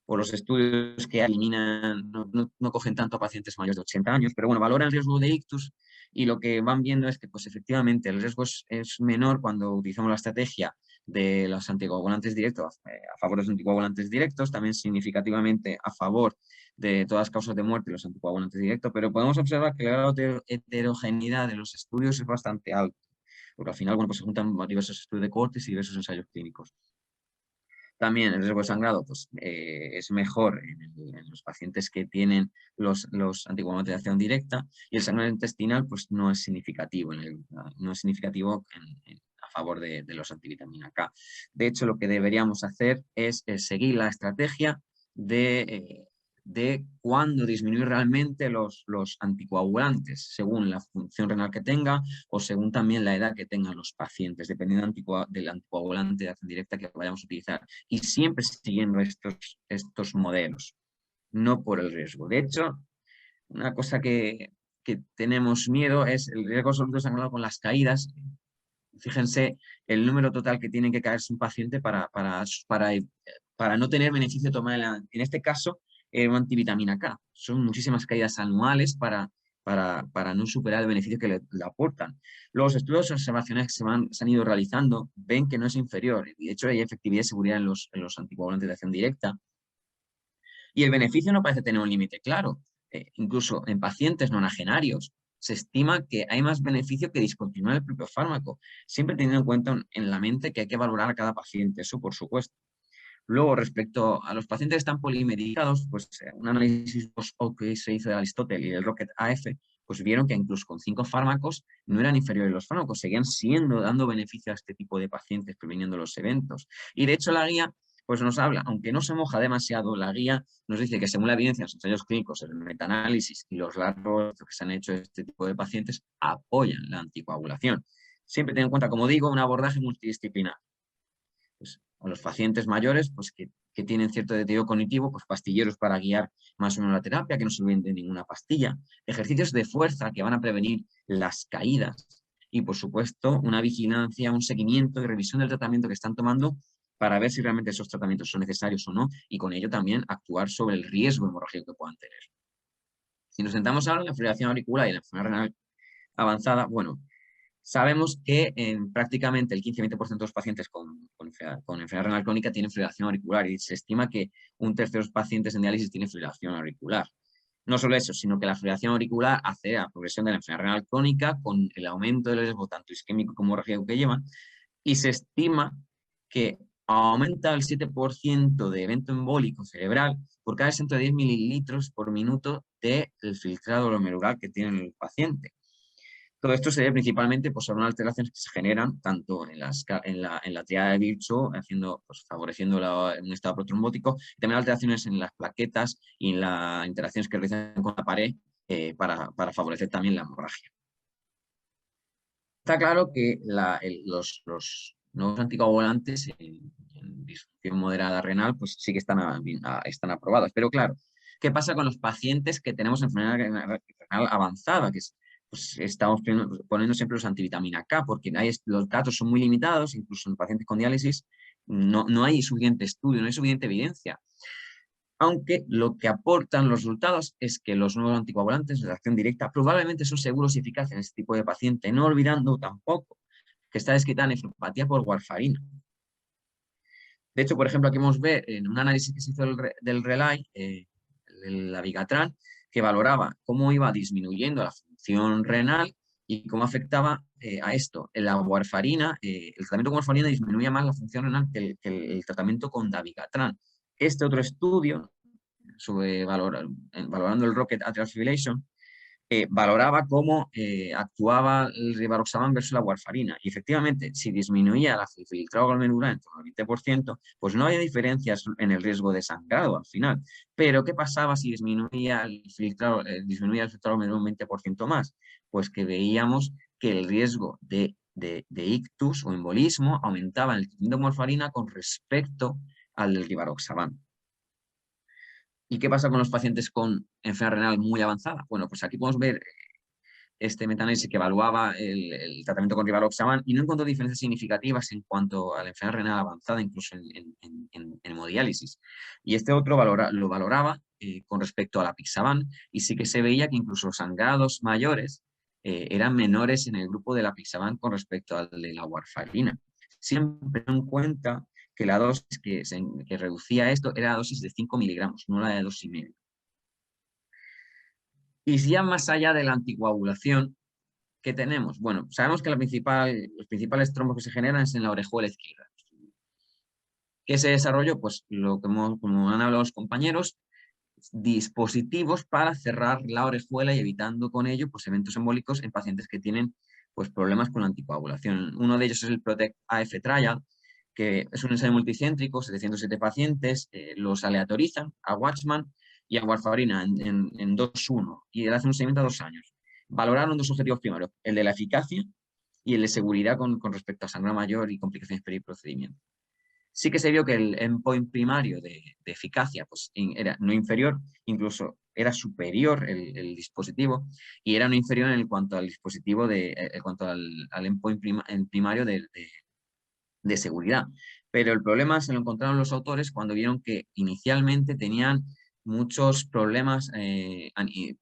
por los estudios que eliminan, no cogen tanto a pacientes mayores de 80 años, pero bueno, valoran el riesgo de ictus y lo que van viendo es que pues efectivamente el riesgo es menor cuando utilizamos la estrategia de los anticoagulantes directos a favor de los anticoagulantes directos, también significativamente a favor de todas las causas de muerte los anticoagulantes directos, pero podemos observar que el grado de heterogeneidad de los estudios es bastante alto, porque al final, bueno, pues se juntan diversos estudios de cohortes y diversos ensayos clínicos. También el riesgo de sangrado pues, es mejor en los pacientes que tienen los anticoagulantes de acción directa, y el sangrado intestinal pues, no es significativo, a favor de los antivitamina K. De hecho, lo que deberíamos hacer es seguir la estrategia de cuándo disminuir realmente los anticoagulantes, según la función renal que tenga o según también la edad que tengan los pacientes, dependiendo del anticoagulante de acción directa que vayamos a utilizar. Y siempre siguiendo estos modelos, no por el riesgo. De hecho, una cosa que tenemos miedo es el riesgo absoluto de sangrado con las caídas. Fíjense el número total que tiene que caerse un paciente para no tener beneficio de tomar, en este caso, una antivitamina K. Son muchísimas caídas anuales para no superar el beneficio que le aportan. Los estudios observacionales que se han ido realizando ven que no es inferior. De hecho, hay efectividad y seguridad en los anticoagulantes de acción directa. Y el beneficio no parece tener un límite claro. Incluso en pacientes nonagenarios se estima que hay más beneficio que discontinuar el propio fármaco, siempre teniendo en cuenta en la mente que hay que valorar a cada paciente, eso por supuesto. Luego, respecto a los pacientes que están polimedicados, pues un análisis post-hoc que se hizo de Aristóteles y del Rocket AF, pues vieron que incluso con 5 fármacos no eran inferiores los fármacos, seguían dando beneficio a este tipo de pacientes previniendo los eventos. Y de hecho la guía pues nos habla, aunque no se moja demasiado, la guía nos dice que según la evidencia, los ensayos clínicos, el metaanálisis y los largos que se han hecho de este tipo de pacientes apoyan la anticoagulación. Siempre ten en cuenta, como digo, un abordaje multidisciplinar. Pues, a los pacientes mayores pues, que tienen cierto deterioro cognitivo, pues pastilleros para guiar más o menos la terapia, que no se olviden de ninguna pastilla, ejercicios de fuerza que van a prevenir las caídas y, por supuesto, una vigilancia, un seguimiento y revisión del tratamiento que están tomando para ver si realmente esos tratamientos son necesarios o no, y con ello también actuar sobre el riesgo hemorrágico que puedan tener. Si nos centramos ahora en la fibrilación auricular y la enfermedad renal avanzada, bueno, sabemos que en prácticamente el 15-20% de los pacientes con enfermedad renal crónica tienen fibrilación auricular, y se estima que un tercio de los pacientes en diálisis tienen fibrilación auricular. No solo eso, sino que la fibrilación auricular acelera la progresión de la enfermedad renal crónica con el aumento del riesgo tanto isquémico como hemorrágico que llevan, y se estima que aumenta el 7% de evento embólico cerebral por cada 110 mililitros por minuto del filtrado glomerular que tiene el paciente. Todo esto se debe principalmente pues, a unas alteraciones que se generan tanto en la triada de Virchow, pues, favoreciendo un estado protrombótico, y también alteraciones en las plaquetas y en las interacciones que realizan con la pared para favorecer también la hemorragia. Está claro que los nuevos anticoagulantes en disfunción moderada renal pues sí que están aprobados. Pero claro, ¿qué pasa con los pacientes que tenemos enfermedad renal avanzada? Pues estamos poniendo siempre los antivitamina K, porque los datos son muy limitados, incluso en pacientes con diálisis no hay suficiente estudio, no hay suficiente evidencia. Aunque lo que aportan los resultados es que los nuevos anticoagulantes de acción directa probablemente son seguros y eficaces en este tipo de paciente, no olvidando tampoco que está descrita la nefropatía por warfarina. De hecho, por ejemplo, aquí vamos a ver en un análisis que se hizo del RELAI, el Abigatran, que valoraba cómo iba disminuyendo la función renal y cómo afectaba a esto. La warfarina, el tratamiento con warfarina disminuía más la función renal que el tratamiento con dabigatran. Este otro estudio, valorando el Rocket Atrial Fibrillation, valoraba cómo actuaba el rivaroxaban versus la warfarina. Y efectivamente, si disminuía la filtrado glomerular en torno al 20%, pues no había diferencias en el riesgo de sangrado al final. Pero, ¿qué pasaba si disminuía el filtrado glomerular un 20% más? Pues que veíamos que el riesgo de ictus o embolismo aumentaba en el tratamiento con warfarina con respecto al del rivaroxaban. ¿Y qué pasa con los pacientes con enfermedad renal muy avanzada? Bueno, pues aquí podemos ver este metaanálisis que evaluaba el tratamiento con rivaroxaban y no encontró diferencias significativas en cuanto a la enfermedad renal avanzada, incluso en hemodiálisis. Y este otro lo valoraba con respecto a la apixaban y sí que se veía que incluso los sangrados mayores eran menores en el grupo de la apixaban con respecto al de la warfarina. Siempre en cuenta que la dosis que reducía esto era la dosis de 5 miligramos, no la de 2,5. Y si ya más allá de la anticoagulación, ¿qué tenemos? Bueno, sabemos que los principales trombos que se generan es en la orejuela izquierda. ¿Qué se desarrolló? Pues como han hablado los compañeros, dispositivos para cerrar la orejuela y evitando con ello pues, eventos embólicos en pacientes que tienen pues, problemas con la anticoagulación. Uno de ellos es el PROTECT-AF Trial, que es un ensayo multicéntrico, 707 pacientes, los aleatorizan a Watchman y a warfarina en 2:1 y le hacen un seguimiento a 2 años. Valoraron 2 objetivos primarios, el de la eficacia y el de seguridad con respecto a sangrado mayor y complicaciones periprocedimiento. Sí que se vio que el endpoint primario de eficacia pues, era no inferior, incluso era superior el dispositivo y era no inferior en cuanto al dispositivo, en cuanto al endpoint primario de seguridad. Pero el problema se lo encontraron los autores cuando vieron que inicialmente tenían muchos problemas,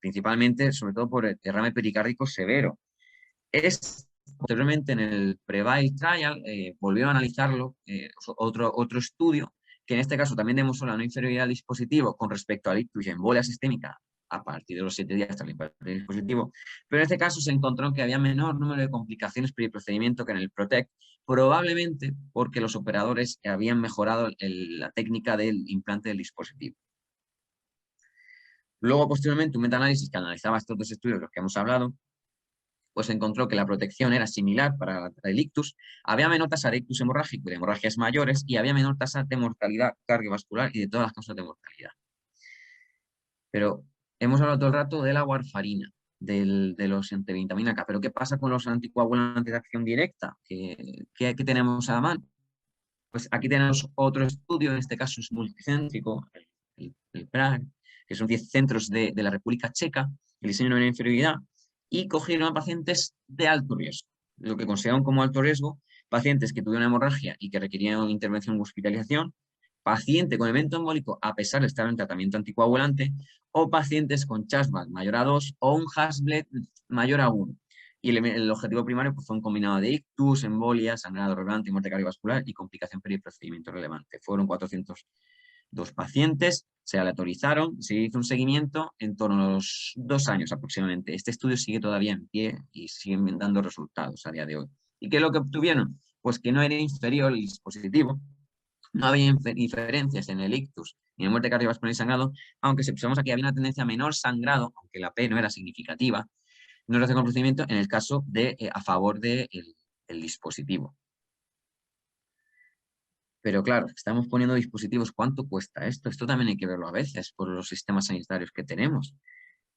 principalmente, sobre todo por el derrame pericárdico severo. Posteriormente, en el Prevail Trial, volvieron a analizarlo, otro estudio, que en este caso también demostró la no inferioridad del dispositivo con respecto al ictus y embolia sistémica a partir de los 7 días tras el dispositivo, pero en este caso se encontró que había menor número de complicaciones periprocedimiento que en el PROTECT, probablemente porque los operadores habían mejorado la técnica del implante del dispositivo. Luego, posteriormente, un metaanálisis que analizaba estos 2 estudios de los que hemos hablado, pues encontró que la protección era similar para el ictus, había menor tasa de ictus hemorrágico y de hemorragias mayores y había menor tasa de mortalidad cardiovascular y de todas las causas de mortalidad. Pero hemos hablado todo el rato de la warfarina, de los antivitamina K, pero ¿qué pasa con los anticoagulantes de acción directa? ¿Qué tenemos a la mano? Pues aquí tenemos otro estudio, en este caso es multicéntrico, el PRAG, que son 10 centros de la República Checa, el diseño de una inferioridad, y cogieron a pacientes de alto riesgo, lo que consideraron como alto riesgo, pacientes que tuvieron hemorragia y que requerían intervención o hospitalización, paciente con evento embólico a pesar de estar en tratamiento anticoagulante, o pacientes con Chasbach mayor a 2 o un Hasbled mayor a 1. Y el objetivo primario pues, fue un combinado de ictus, embolia, sangrado relevante, muerte cardiovascular y complicación periprocedimiento relevante. Fueron 402 pacientes, se aleatorizaron, se hizo un seguimiento en torno a los 2 años aproximadamente. Este estudio sigue todavía en pie y siguen dando resultados a día de hoy. ¿Y qué es lo que obtuvieron? Pues que no era inferior el dispositivo, no había diferencias en el ictus ni en muerte cardiovascular y sangrado, aunque si observamos aquí había una tendencia a menor sangrado, aunque la P no era significativa, no hace con procedimiento en el caso de a favor del dispositivo. Pero claro, estamos poniendo dispositivos, ¿cuánto cuesta esto? Esto también hay que verlo a veces por los sistemas sanitarios que tenemos.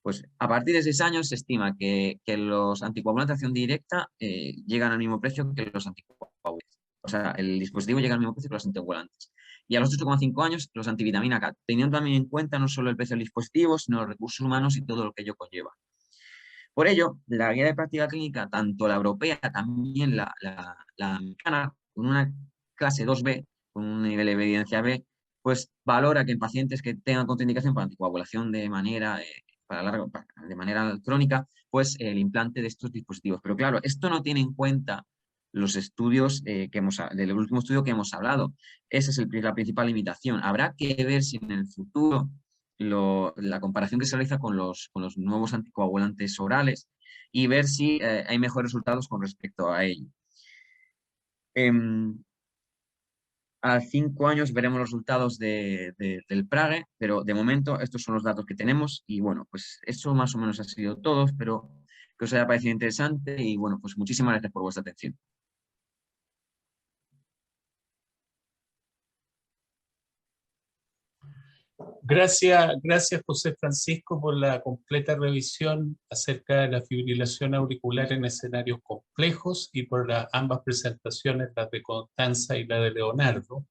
Pues a partir de 6 años se estima que los anticoagulantes de acción directa llegan al mismo precio que los anticoagulantes. O sea, el dispositivo llega al mismo precio que los anticoagulantes. Y a los 8,5 años, los antivitamina K, teniendo también en cuenta no solo el precio del dispositivo, sino los recursos humanos y todo lo que ello conlleva. Por ello, la guía de práctica clínica, tanto la europea, también la americana, con una clase 2B, con un nivel de evidencia B, pues valora que en pacientes que tengan contraindicación para anticoagulación de manera crónica, pues el implante de estos dispositivos. Pero claro, esto no tiene en cuenta los estudios del último estudio que hemos hablado. Esa es la principal limitación. Habrá que ver si en el futuro la comparación que se realiza con los nuevos anticoagulantes orales y ver si hay mejores resultados con respecto a ello. A 5 años veremos los resultados del PRAGE, pero de momento estos son los datos que tenemos y bueno, pues eso más o menos ha sido todo. Espero que os haya parecido interesante y bueno, pues muchísimas gracias por vuestra atención.
Gracias José Francisco por la completa revisión acerca de la fibrilación auricular en escenarios complejos y por ambas presentaciones, la de Constanza y la de Leonardo.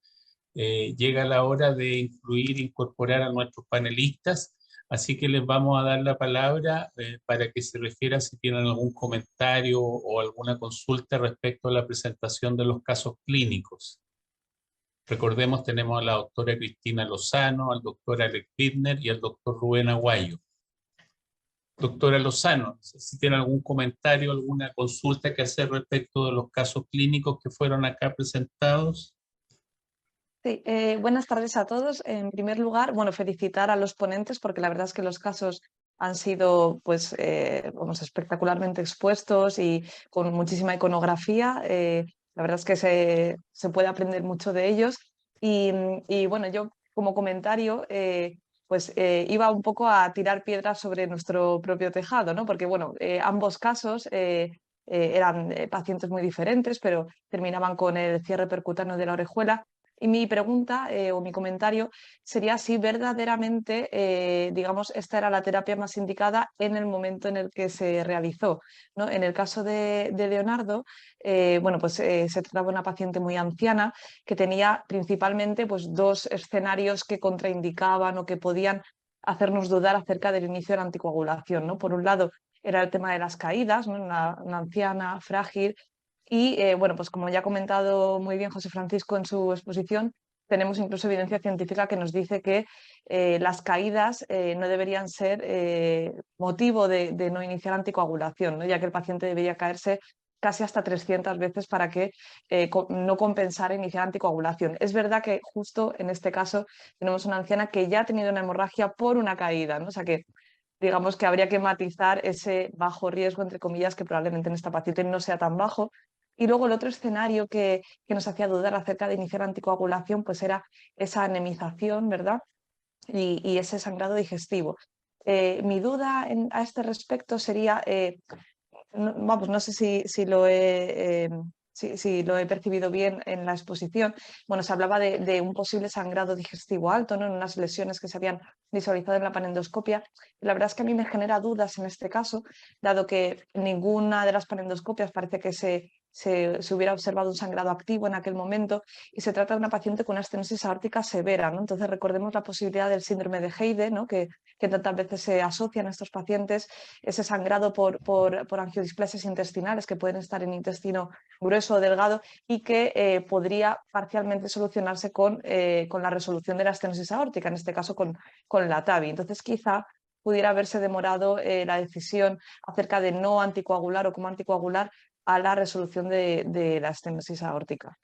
Llega la hora de incorporar a nuestros panelistas, así que les vamos a dar la palabra para que se refiera si tienen algún comentario o alguna consulta respecto a la presentación de los casos clínicos. Recordemos, tenemos a la doctora Cristina Lozano, al doctor Alex Bittner y al doctor Rubén Aguayo. Doctora Lozano, si tiene algún comentario, alguna consulta que hacer respecto de los casos clínicos que fueron acá presentados.
Sí, buenas tardes a todos. En primer lugar, bueno, felicitar a los ponentes porque la verdad es que los casos han sido pues, espectacularmente expuestos y con muchísima iconografía. La verdad es que se puede aprender mucho de ellos. Y bueno, yo como comentario, iba un poco a tirar piedras sobre nuestro propio tejado, ¿no? Porque bueno, ambos casos eran pacientes muy diferentes, pero terminaban con el cierre percutáneo de la orejuela. Y mi pregunta o mi comentario sería si verdaderamente, digamos, esta era la terapia más indicada en el momento en el que se realizó, ¿no? En el caso de Leonardo, se trataba de una paciente muy anciana que tenía principalmente pues, 2 escenarios que contraindicaban o que podían hacernos dudar acerca del inicio de la anticoagulación, ¿no? Por un lado era el tema de las caídas, ¿no? Una anciana frágil. Y pues como ya ha comentado muy bien José Francisco en su exposición, tenemos incluso evidencia científica que nos dice que las caídas no deberían ser motivo de no iniciar anticoagulación, ¿no? Ya que el paciente debería caerse casi hasta 300 veces para que no compensara iniciar anticoagulación. Es verdad que justo en este caso tenemos una anciana que ya ha tenido una hemorragia por una caída, ¿no? O sea que digamos que habría que matizar ese bajo riesgo, entre comillas, que probablemente en esta paciente no sea tan bajo. Y luego el otro escenario que nos hacía dudar acerca de iniciar anticoagulación, pues era esa anemización, ¿verdad? Y ese sangrado digestivo. Mi duda a este respecto sería, no sé si lo he... si lo he percibido bien en la exposición, bueno, se hablaba de un posible sangrado digestivo alto, ¿no? En unas lesiones que se habían visualizado en la panendoscopia. La verdad es que a mí me genera dudas en este caso, dado que ninguna de las panendoscopias parece que se hubiera observado un sangrado activo en aquel momento y se trata de una paciente con una estenosis aórtica severa, ¿no? Entonces recordemos la posibilidad del síndrome de Heide, ¿no? que tantas veces se asocian a estos pacientes, ese sangrado por angiodisplasias intestinales que pueden estar en intestino grueso o delgado y que podría parcialmente solucionarse con la resolución de la estenosis aórtica, en este caso con la TAVI. Entonces quizá pudiera haberse demorado la decisión acerca de no anticoagular o cómo anticoagular a la resolución de la estenosis aórtica.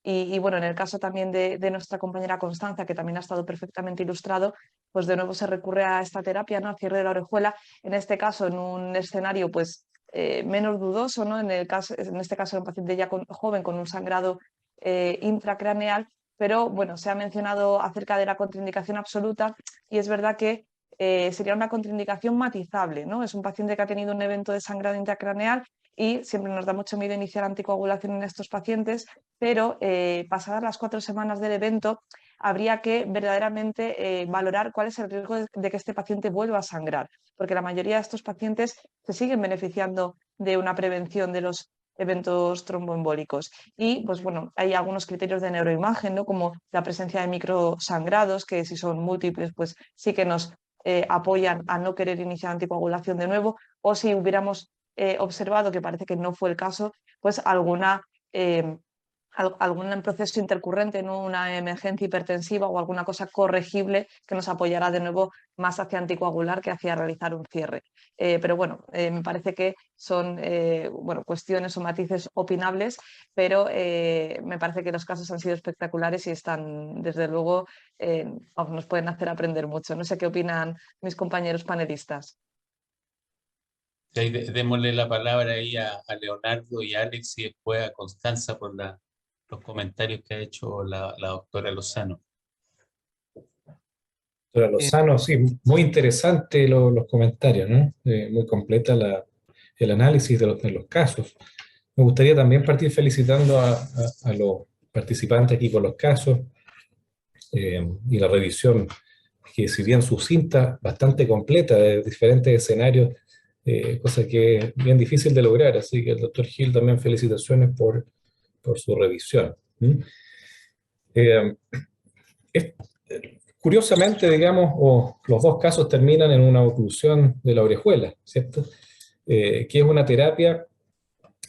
Y bueno, en el caso también de nuestra compañera Constanza, que también ha estado perfectamente ilustrado, pues de nuevo se recurre a esta terapia, ¿no? A cierre de la orejuela, en este caso en un escenario pues menos dudoso, ¿no? En este caso un paciente ya joven con un sangrado intracraneal, pero bueno, se ha mencionado acerca de la contraindicación absoluta y es verdad que sería una contraindicación matizable, ¿no? Es un paciente que ha tenido un evento de sangrado intracraneal y siempre nos da mucho miedo iniciar anticoagulación en estos pacientes, pero pasadas las 4 semanas del evento habría que verdaderamente valorar cuál es el riesgo de que este paciente vuelva a sangrar, porque la mayoría de estos pacientes se siguen beneficiando de una prevención de los eventos tromboembólicos. Y pues bueno, hay algunos criterios de neuroimagen, ¿no? Como la presencia de microsangrados, que si son múltiples, pues sí que nos apoyan a no querer iniciar anticoagulación de nuevo, o si hubiéramos observado, que parece que no fue el caso, pues algún proceso intercurrente, ¿no? Una emergencia hipertensiva o alguna cosa corregible que nos apoyará de nuevo más hacia anticoagular que hacia realizar un cierre. Pero bueno, me parece que son cuestiones o matices opinables, pero me parece que los casos han sido espectaculares y están, desde luego, nos pueden hacer aprender mucho. No sé qué opinan mis compañeros panelistas.
Démosle la palabra ahí a Leonardo y a Alex y después a Constanza por los comentarios que ha hecho la doctora Lozano.
Doctora Lozano, sí, muy interesante los comentarios, ¿no? Muy completa el análisis de los casos. Me gustaría también partir felicitando a los participantes aquí con los casos y la revisión, que si bien sucinta, bastante completa de diferentes escenarios, cosa que es bien difícil de lograr. Así que el doctor Gil también felicitaciones por su revisión. Curiosamente, digamos, los dos casos terminan en una oclusión de la orejuela, ¿cierto? Que es una terapia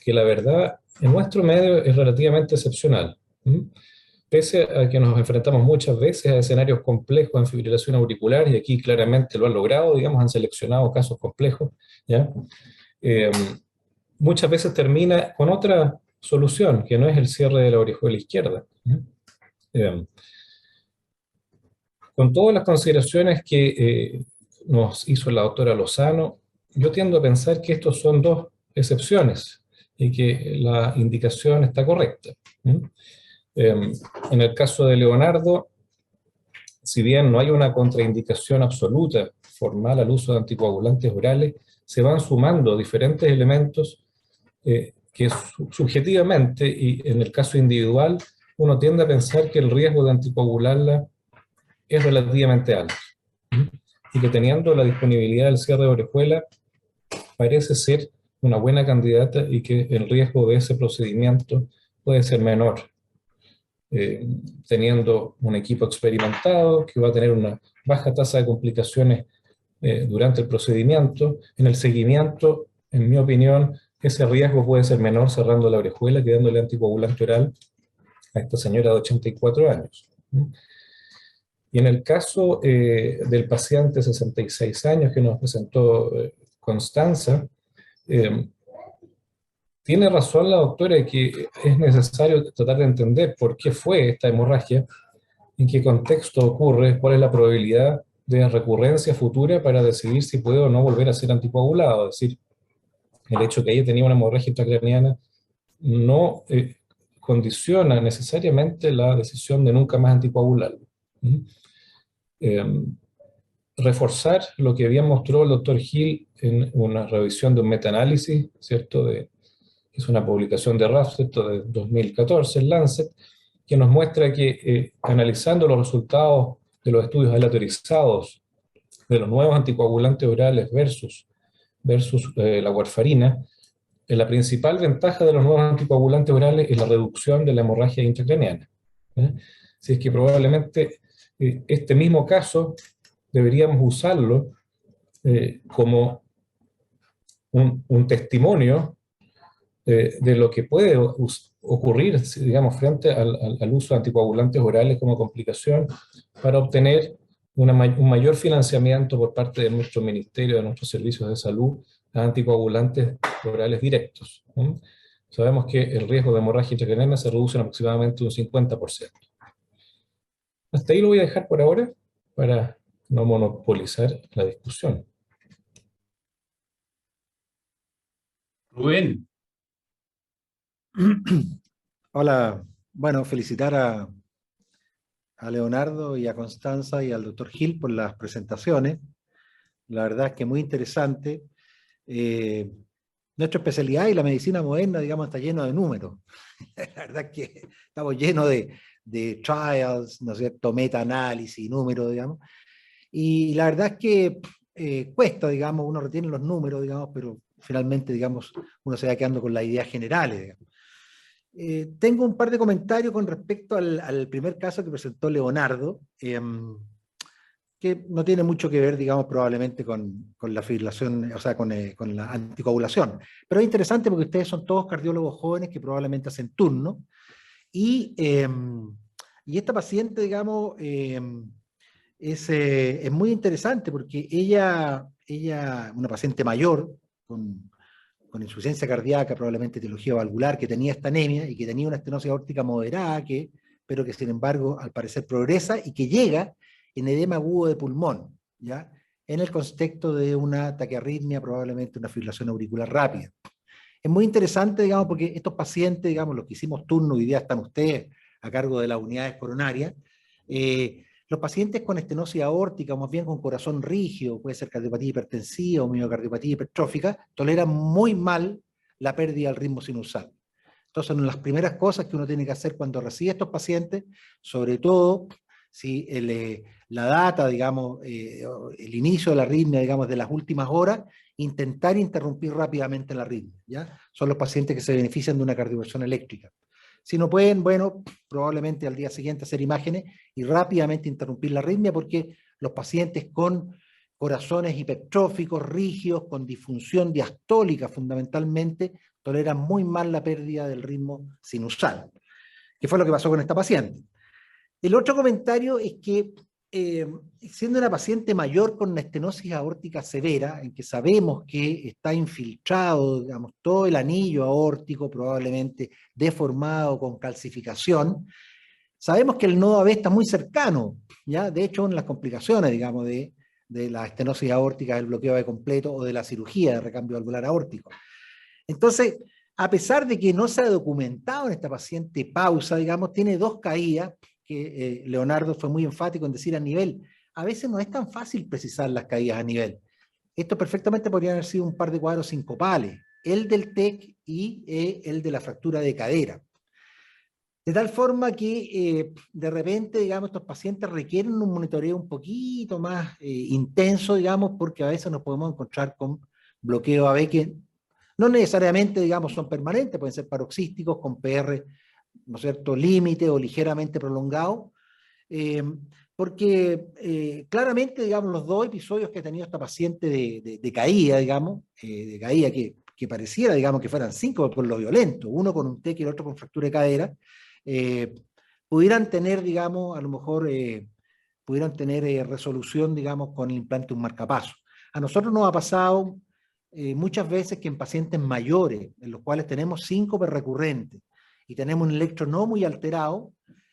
que la verdad en nuestro medio es relativamente excepcional. Pese a que nos enfrentamos muchas veces a escenarios complejos en fibrilación auricular, y aquí claramente lo han logrado, digamos, han seleccionado casos complejos, ¿ya? Muchas veces termina con otra solución, que no es el cierre de la orejuela izquierda. Con todas las consideraciones que nos hizo la doctora Lozano, yo tiendo a pensar que estos son dos excepciones y que la indicación está correcta. En el caso de Leonardo, si bien no hay una contraindicación absoluta formal al uso de anticoagulantes orales, se van sumando diferentes elementos que subjetivamente y en el caso individual uno tiende a pensar que el riesgo de anticoagularla es relativamente alto, y que teniendo la disponibilidad del cierre de orejuela parece ser una buena candidata y que el riesgo de ese procedimiento puede ser menor, teniendo un equipo experimentado que va a tener una baja tasa de complicaciones durante el procedimiento. En el seguimiento, en mi opinión, ese riesgo puede ser menor cerrando la orejuela que dándole anticoagulante oral a esta señora de 84 años. Y en el caso del paciente de 66 años que nos presentó Constanza, tiene razón la doctora de que es necesario tratar de entender por qué fue esta hemorragia, en qué contexto ocurre, cuál es la probabilidad de recurrencia futura para decidir si puede o no volver a ser anticoagulado. Es decir, el hecho de que ella tenía una hemorragia intracraneana no condiciona necesariamente la decisión de nunca más anticoagularlo. Reforzar lo que había mostrado el doctor Gil en una revisión de un metaanálisis, ¿cierto? Es una publicación de Rafset de 2014 en Lancet, que nos muestra que analizando los resultados de los estudios aleatorizados de los nuevos anticoagulantes orales versus la warfarina, la principal ventaja de los nuevos anticoagulantes orales es la reducción de la hemorragia intracraneana. Así es que probablemente este mismo caso deberíamos usarlo como un testimonio de lo que puede ocurrir, digamos, frente al uso de anticoagulantes orales como complicación para obtener un mayor financiamiento por parte de nuestro ministerio, de nuestros servicios de salud, a anticoagulantes orales directos. Sabemos que el riesgo de hemorragia intracraneana se reduce en aproximadamente un 50%. Hasta ahí lo voy a dejar por ahora para no monopolizar la discusión.
Rubén.
Hola, bueno, felicitar a Leonardo y a Constanza y al doctor Gil por las presentaciones. La verdad es que muy interesante. Nuestra especialidad y la medicina moderna, digamos, está lleno de números. La verdad es que estamos llenos de trials, ¿no es cierto?, meta-análisis, números, digamos. Y la verdad es que cuesta, digamos, uno retiene los números, digamos, pero finalmente, digamos, uno se va quedando con las ideas generales, digamos. Tengo un par de comentarios con respecto al primer caso que presentó Leonardo, que no tiene mucho que ver, digamos, probablemente con la fibrilación, o sea, con la anticoagulación. Pero es interesante porque ustedes son todos cardiólogos jóvenes que probablemente hacen turno, y esta paciente, digamos, es muy interesante porque ella, una paciente mayor, con insuficiencia cardíaca, probablemente etiología valvular, que tenía esta anemia y que tenía una estenosis aórtica moderada, pero que sin embargo al parecer progresa y que llega en edema agudo de pulmón, ¿ya?, en el contexto de una taquiarritmia, probablemente una fibrilación auricular rápida. es muy interesante, digamos, porque estos pacientes, digamos, los que hicimos turno, hoy día están ustedes a cargo de las unidades coronarias, los pacientes con estenosis aórtica, o más bien con corazón rígido, puede ser cardiopatía hipertensiva o miocardiopatía hipertrófica, toleran muy mal la pérdida del ritmo sinusal. Entonces, una de las primeras cosas que uno tiene que hacer cuando recibe a estos pacientes, sobre todo si la data, digamos, el inicio de la arritmia, digamos, de las últimas horas, intentar interrumpir rápidamente la arritmia, ¿ya? Son los pacientes que se benefician de una cardioversión eléctrica. Si no pueden, bueno, probablemente al día siguiente hacer imágenes y rápidamente interrumpir la arritmia, porque los pacientes con corazones hipertróficos, rígidos, con disfunción diastólica fundamentalmente, toleran muy mal la pérdida del ritmo sinusal, que fue lo que pasó con esta paciente. El otro comentario es que, siendo una paciente mayor con una estenosis aórtica severa, en que sabemos que está infiltrado, digamos, todo el anillo aórtico, probablemente deformado con calcificación, sabemos que el nodo AB está muy cercano, ¿ya? De hecho, en las complicaciones, digamos, de la estenosis aórtica, del bloqueo AB completo o de la cirugía de recambio valvular aórtico. Entonces, a pesar de que no se ha documentado en esta paciente pausa, digamos, tiene 2 caídas, que Leonardo fue muy enfático en decir a nivel. A veces no es tan fácil precisar las caídas a nivel. Esto perfectamente podría haber sido un par de cuadros sincopales, el del TEC y el de la fractura de cadera. De tal forma que de repente, digamos, estos pacientes requieren un monitoreo un poquito más intenso, digamos, porque a veces nos podemos encontrar con bloqueo AB que no necesariamente, digamos, son permanentes, pueden ser paroxísticos con PR, ¿no es cierto?, límite o ligeramente prolongado, porque claramente, digamos, los 2 episodios que ha tenido esta paciente de caída, digamos, de caída que pareciera, digamos, que fueran 5 por lo violento, uno con un TEC y el otro con fractura de cadera, pudieran tener, digamos, a lo mejor, pudieran tener resolución, digamos, con el implante de un marcapaso. A nosotros nos ha pasado muchas veces que en pacientes mayores, en los cuales tenemos síncope recurrente y tenemos un electro no muy alterado,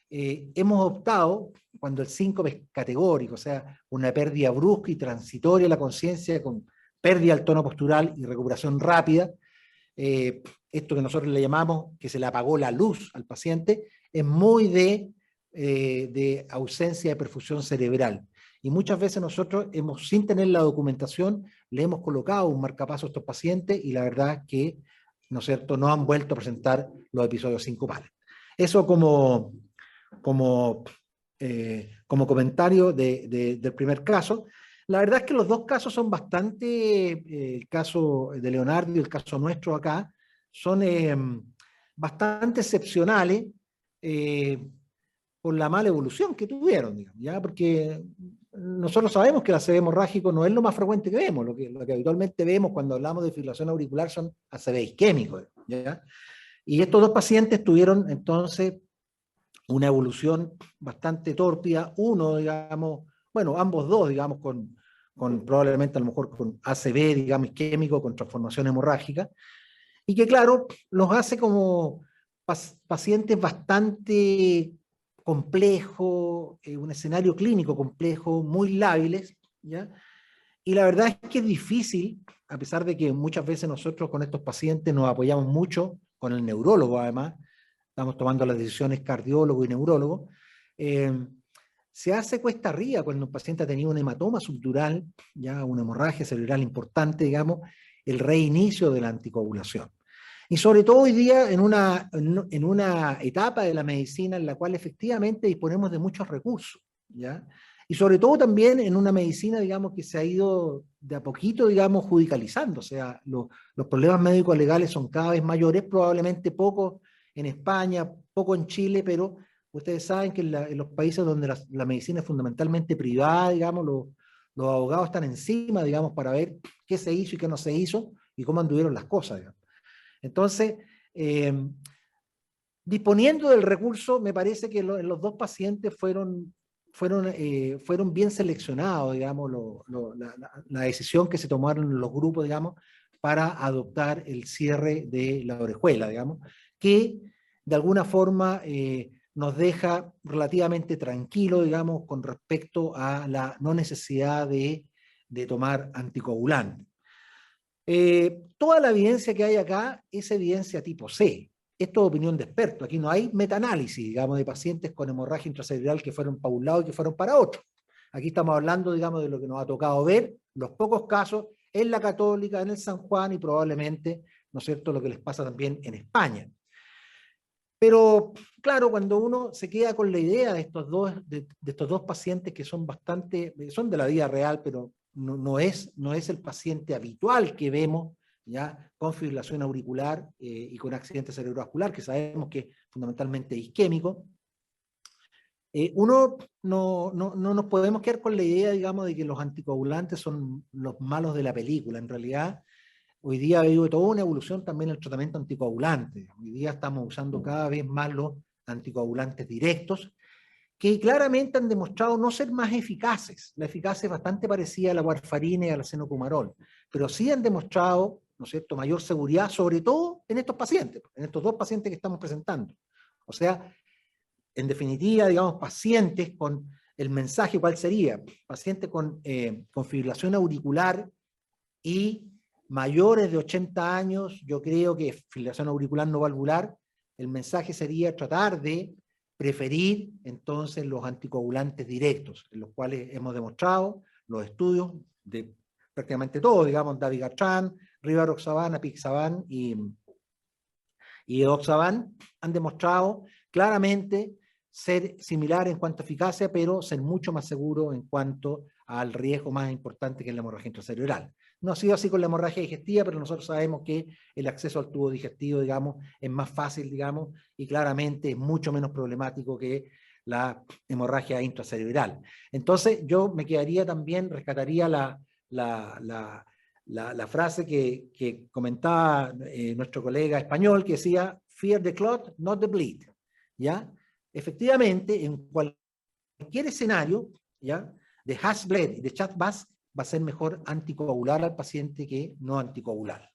hemos optado, cuando el síncope es categórico, o sea, una pérdida brusca y transitoria de la conciencia con pérdida del tono postural y recuperación rápida, esto que nosotros le llamamos que se le apagó la luz al paciente, es muy de ausencia de perfusión cerebral. Y muchas veces nosotros sin tener la documentación, le hemos colocado un marcapaso a estos pacientes y la verdad es que, ¿no es cierto?, no han vuelto a presentar los episodios sincopales. Eso como comentario del primer caso. La verdad es que los 2 casos son bastante, el caso de Leonardo y el caso nuestro acá, son bastante excepcionales por la mala evolución que tuvieron, digamos, ¿ya? Porque nosotros sabemos que el ACV hemorrágico no es lo más frecuente que vemos, lo que habitualmente vemos cuando hablamos de fibrilación auricular son ACV isquémicos, ¿ya? Y estos 2 pacientes tuvieron entonces una evolución bastante tórpida, uno, digamos, bueno, ambos 2, digamos, con probablemente a lo mejor con ACV, digamos, isquémico, con transformación hemorrágica, y que claro, los hace como pacientes bastante complejos, un escenario clínico complejo, muy lábiles, ¿ya? Y la verdad es que es difícil, a pesar de que muchas veces nosotros con estos pacientes nos apoyamos mucho, con el neurólogo además, estamos tomando las decisiones cardiólogo y neurólogo, se hace cuesta arriba cuando un paciente ha tenido un hematoma subdural, ya una hemorragia cerebral importante, digamos, el reinicio de la anticoagulación. Y sobre todo hoy día en una etapa de la medicina en la cual efectivamente disponemos de muchos recursos, ¿ya? Y sobre todo también en una medicina, digamos, que se ha ido de a poquito, digamos, judicializando, o sea, los problemas médicos legales son cada vez mayores, probablemente poco en España, poco en Chile, pero ustedes saben que en los países donde la medicina es fundamentalmente privada, digamos, los abogados están encima, digamos, para ver qué se hizo y qué no se hizo y cómo anduvieron las cosas, digamos. Entonces, disponiendo del recurso, me parece que los 2 pacientes fueron bien seleccionados, digamos, la decisión que se tomaron los grupos, digamos, para adoptar el cierre de la orejuela, digamos, que de alguna forma nos deja relativamente tranquilo, digamos, con respecto a la no necesidad de tomar anticoagulante. Toda la evidencia que hay acá es evidencia tipo C. Esto es opinión de experto. Aquí no hay metaanálisis, digamos, de pacientes con hemorragia intracerebral que fueron para un lado y que fueron para otro. Aquí estamos hablando, digamos, de lo que nos ha tocado ver, los pocos casos en la Católica, en el San Juan y probablemente, ¿no es cierto?, lo que les pasa también en España. Pero, claro, cuando uno se queda con la idea de estos dos pacientes que son son de la vida real, pero no es el paciente habitual que vemos, ¿ya?, con fibrilación auricular y con accidente cerebrovascular, que sabemos que es fundamentalmente isquémico, uno no nos podemos quedar con la idea, digamos, de que los anticoagulantes son los malos de la película. En realidad, hoy día ha habido toda una evolución también en el tratamiento anticoagulante. Hoy día estamos usando cada vez más los anticoagulantes directos, que claramente han demostrado no ser más eficaces. La eficacia es bastante parecida a la warfarina y a la cenocumarol, pero sí han demostrado, ¿no es cierto?, mayor seguridad, sobre todo en estos pacientes, en estos dos pacientes que estamos presentando. O sea, en definitiva, digamos, pacientes con el mensaje, ¿cuál sería? Pacientes con fibrilación auricular y mayores de 80 años, yo creo que fibrilación auricular no valvular, el mensaje sería tratar de preferir entonces los anticoagulantes directos, en los cuales hemos demostrado los estudios de prácticamente todos, digamos, dabigatran, rivaroxaban, apixaban y edoxaban, han demostrado claramente ser similar en cuanto a eficacia, pero ser mucho más seguro en cuanto al riesgo más importante que es la hemorragia intracerebral. No ha sido así con la hemorragia digestiva, pero nosotros sabemos que el acceso al tubo digestivo, digamos, es más fácil, digamos, y claramente es mucho menos problemático que la hemorragia intracerebral. Entonces, yo me quedaría también, rescataría la frase que comentaba nuestro colega español, que decía, fear the clot, not the bleed, ¿ya? Efectivamente, en cualquier escenario, ¿ya?, de Hasbled y de Chat-Bas va a ser mejor anticoagular al paciente que no anticoagular.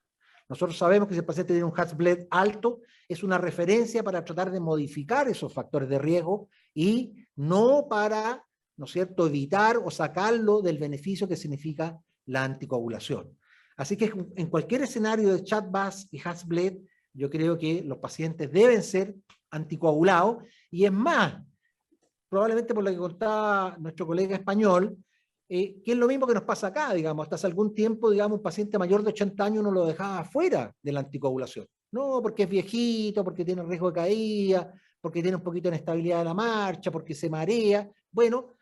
Nosotros sabemos que si el paciente tiene un Hasbled alto, es una referencia para tratar de modificar esos factores de riesgo y no para, ¿no es cierto?, evitar o sacarlo del beneficio que significa la anticoagulación. Así que en cualquier escenario de Chat-Bas y Hasbled, yo creo que los pacientes deben ser anticoagulados, y es más, probablemente por lo que contaba nuestro colega español, que es lo mismo que nos pasa acá, digamos, hasta hace algún tiempo, digamos, un paciente mayor de 80 años uno lo dejaba fuera de la anticoagulación. No, porque es viejito, porque tiene riesgo de caída, porque tiene un poquito de inestabilidad de la marcha, porque se marea. Bueno,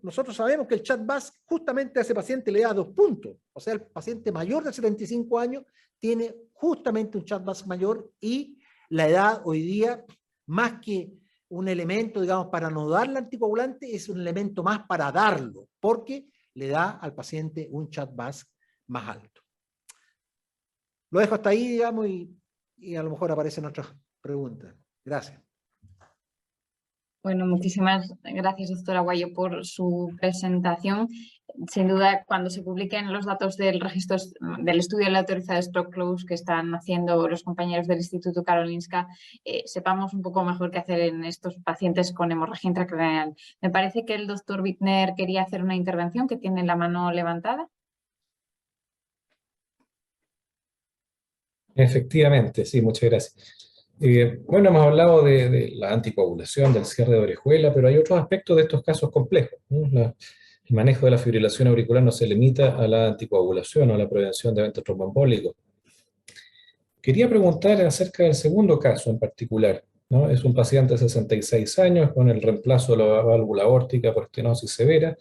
nosotros sabemos que el Chat-Bas justamente a ese paciente le da 2 puntos. O sea, el paciente mayor de 75 años tiene justamente un Chat-Bas mayor, y la edad hoy día, más que un elemento, digamos, para no darle anticoagulante, es un elemento más para darlo, porque le da al paciente un Chat-Bas más alto. Lo dejo hasta ahí, digamos, y a lo mejor aparecen otras preguntas. Gracias.
Bueno, muchísimas gracias, doctor Aguayo, por su presentación. Sin duda, cuando se publiquen los datos del registro del estudio de la autorizada Stroke Close que están haciendo los compañeros del Instituto Karolinska, sepamos un poco mejor qué hacer en estos pacientes con hemorragia intracraneal. Me parece que el doctor Bittner quería hacer una intervención, que tiene la mano levantada.
Efectivamente, sí, muchas gracias. Bueno, hemos hablado de la anticoagulación, del cierre de orejuela, pero hay otros aspectos de estos casos complejos, ¿no? El manejo de la fibrilación auricular no se limita a la anticoagulación o a la prevención de eventos tromboembólicos. Quería preguntar acerca del segundo caso en particular, ¿no? Es un paciente de 66 años con el reemplazo de la válvula aórtica por estenosis severa,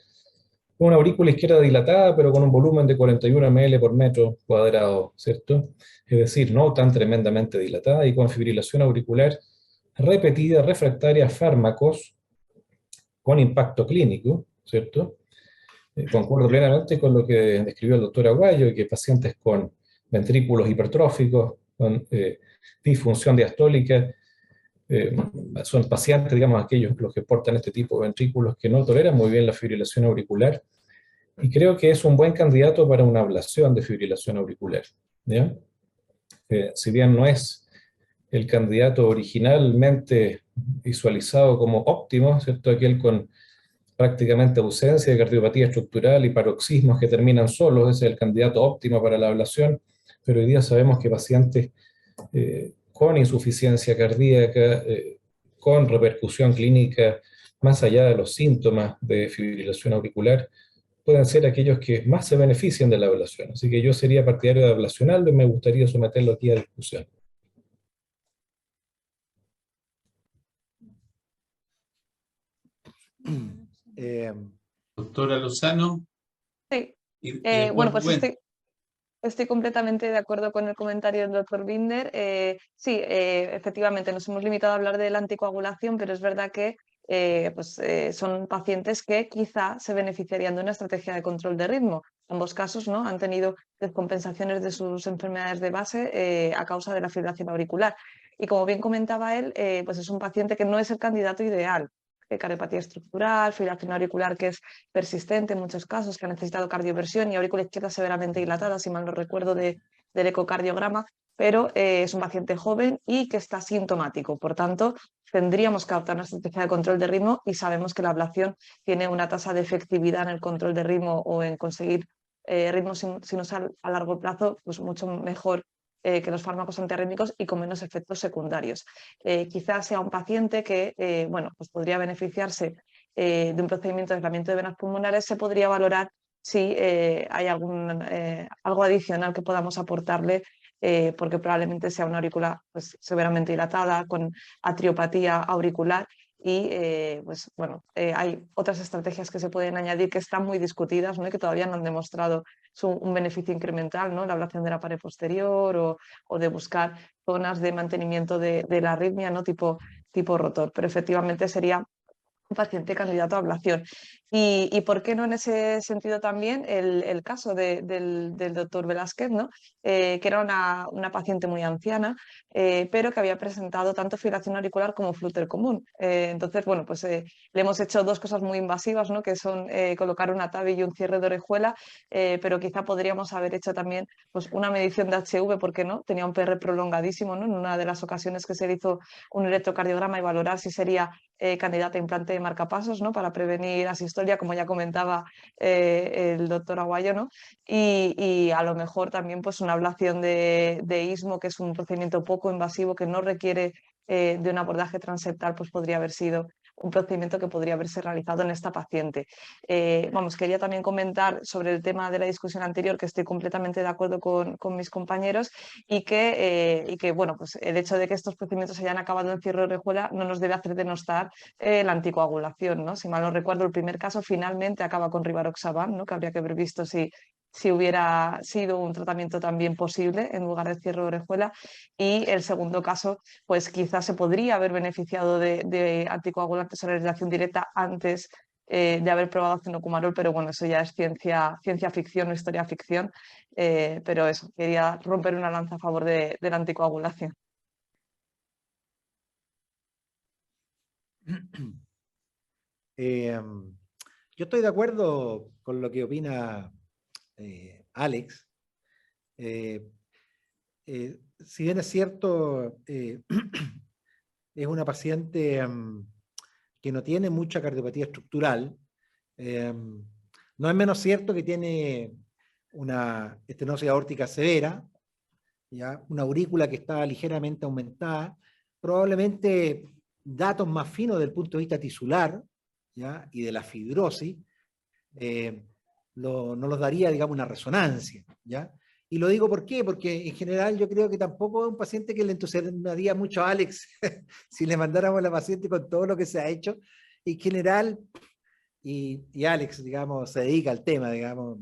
con una aurícula izquierda dilatada, pero con un volumen de 41 ml por metro cuadrado, ¿cierto? Es decir, no tan tremendamente dilatada, y con fibrilación auricular repetida, refractaria a fármacos, con impacto clínico, ¿cierto? Concuerdo plenamente con lo que describió el doctor Aguayo, que pacientes con ventrículos hipertróficos, con disfunción diastólica, son pacientes, digamos, aquellos los que portan este tipo de ventrículos que no toleran muy bien la fibrilación auricular, y creo que es un buen candidato para una ablación de fibrilación auricular, ¿ya? Si bien no es el candidato originalmente visualizado como óptimo, ¿cierto?, aquel con prácticamente ausencia de cardiopatía estructural y paroxismos que terminan solos, ese es el candidato óptimo para la ablación, pero hoy día sabemos que pacientes con insuficiencia cardíaca, con repercusión clínica más allá de los síntomas de fibrilación auricular, pueden ser aquellos que más se benefician de la ablación. Así que yo sería partidario de ablacionarlo y me gustaría someterlo aquí a discusión.
Doctora Lozano.
Sí,
Y
bueno, pues estoy completamente de acuerdo con el comentario del doctor Binder. Sí, efectivamente, nos hemos limitado a hablar de la anticoagulación, pero es verdad que son pacientes que quizá se beneficiarían de una estrategia de control de ritmo. En ambos casos, ¿no?, han tenido descompensaciones de sus enfermedades de base a causa de la fibrilación auricular. Y como bien comentaba él, pues es un paciente que no es el candidato ideal. Cardiopatía estructural, fibrilación auricular que es persistente en muchos casos, que ha necesitado cardioversión y aurícula izquierda severamente dilatada, si mal no recuerdo, del ecocardiograma, pero es un paciente joven y que está sintomático. Por tanto, tendríamos que adoptar una estrategia de control de ritmo y sabemos que la ablación tiene una tasa de efectividad en el control de ritmo o en conseguir ritmo sinusal a largo plazo pues mucho mejor que los fármacos antiarrítmicos y con menos efectos secundarios. Quizás sea un paciente que pues podría beneficiarse de un procedimiento de aislamiento de venas pulmonares. Se podría valorar si hay algo adicional que podamos aportarle, porque probablemente sea una aurícula pues, severamente dilatada, con atriopatía auricular. Y hay otras estrategias que se pueden añadir que están muy discutidas, ¿no?, y que todavía no han demostrado un beneficio incremental, ¿no?, la ablación de la pared posterior o de buscar zonas de mantenimiento de la arritmia, ¿no?, tipo rotor. Pero efectivamente sería un paciente candidato a ablación. Y por qué no en ese sentido también el caso del doctor Velázquez, ¿no?, que era una paciente muy anciana, pero que había presentado tanto fibrilación auricular como flúter común. Entonces, bueno, pues le hemos hecho dos cosas muy invasivas, ¿no?, que son colocar una TAVI y un cierre de orejuela, pero quizá podríamos haber hecho también pues, una medición de HV, ¿por qué no? Tenía un PR prolongadísimo, ¿no?, en una de las ocasiones que se le hizo un electrocardiograma, y valorar si sería candidata a implante de marcapasos, ¿no?, para prevenir asistolia, como ya comentaba el doctor Aguayo, ¿no? Y a lo mejor también pues, una ablación de istmo, que es un procedimiento poco invasivo que no requiere de un abordaje transeptal, pues podría haber sido un procedimiento que podría haberse realizado en esta paciente. Quería también comentar sobre el tema de la discusión anterior, que estoy completamente de acuerdo con mis compañeros, y que bueno, pues el hecho de que estos procedimientos hayan acabado en cierre de orejuela no nos debe hacer denostar la anticoagulación, ¿no? Si mal no recuerdo, el primer caso finalmente acaba con rivaroxaban, ¿no?, que habría que haber visto si hubiera sido un tratamiento también posible en lugar de cierre de orejuela, y el segundo caso pues quizás se podría haber beneficiado de anticoagulantes a la irrigación directa antes de haber probado cenocumarol, pero bueno, eso ya es ciencia ficción o historia ficción, pero eso, quería romper una lanza a favor de la anticoagulación.
Yo estoy de acuerdo con lo que opina Alex. Si bien es cierto, es una paciente que no tiene mucha cardiopatía estructural, no es menos cierto que tiene una estenosis aórtica severa, ¿ya?, una aurícula que está ligeramente aumentada, probablemente datos más finos desde el punto de vista tisular, ¿ya?, y de la fibrosis, no los daría, digamos, una resonancia, ¿ya? Y lo digo ¿por qué? Porque en general yo creo que tampoco es un paciente que le entusiasmaría mucho a Alex si le mandáramos a la paciente con todo lo que se ha hecho. En general, y Alex, digamos, se dedica al tema, digamos,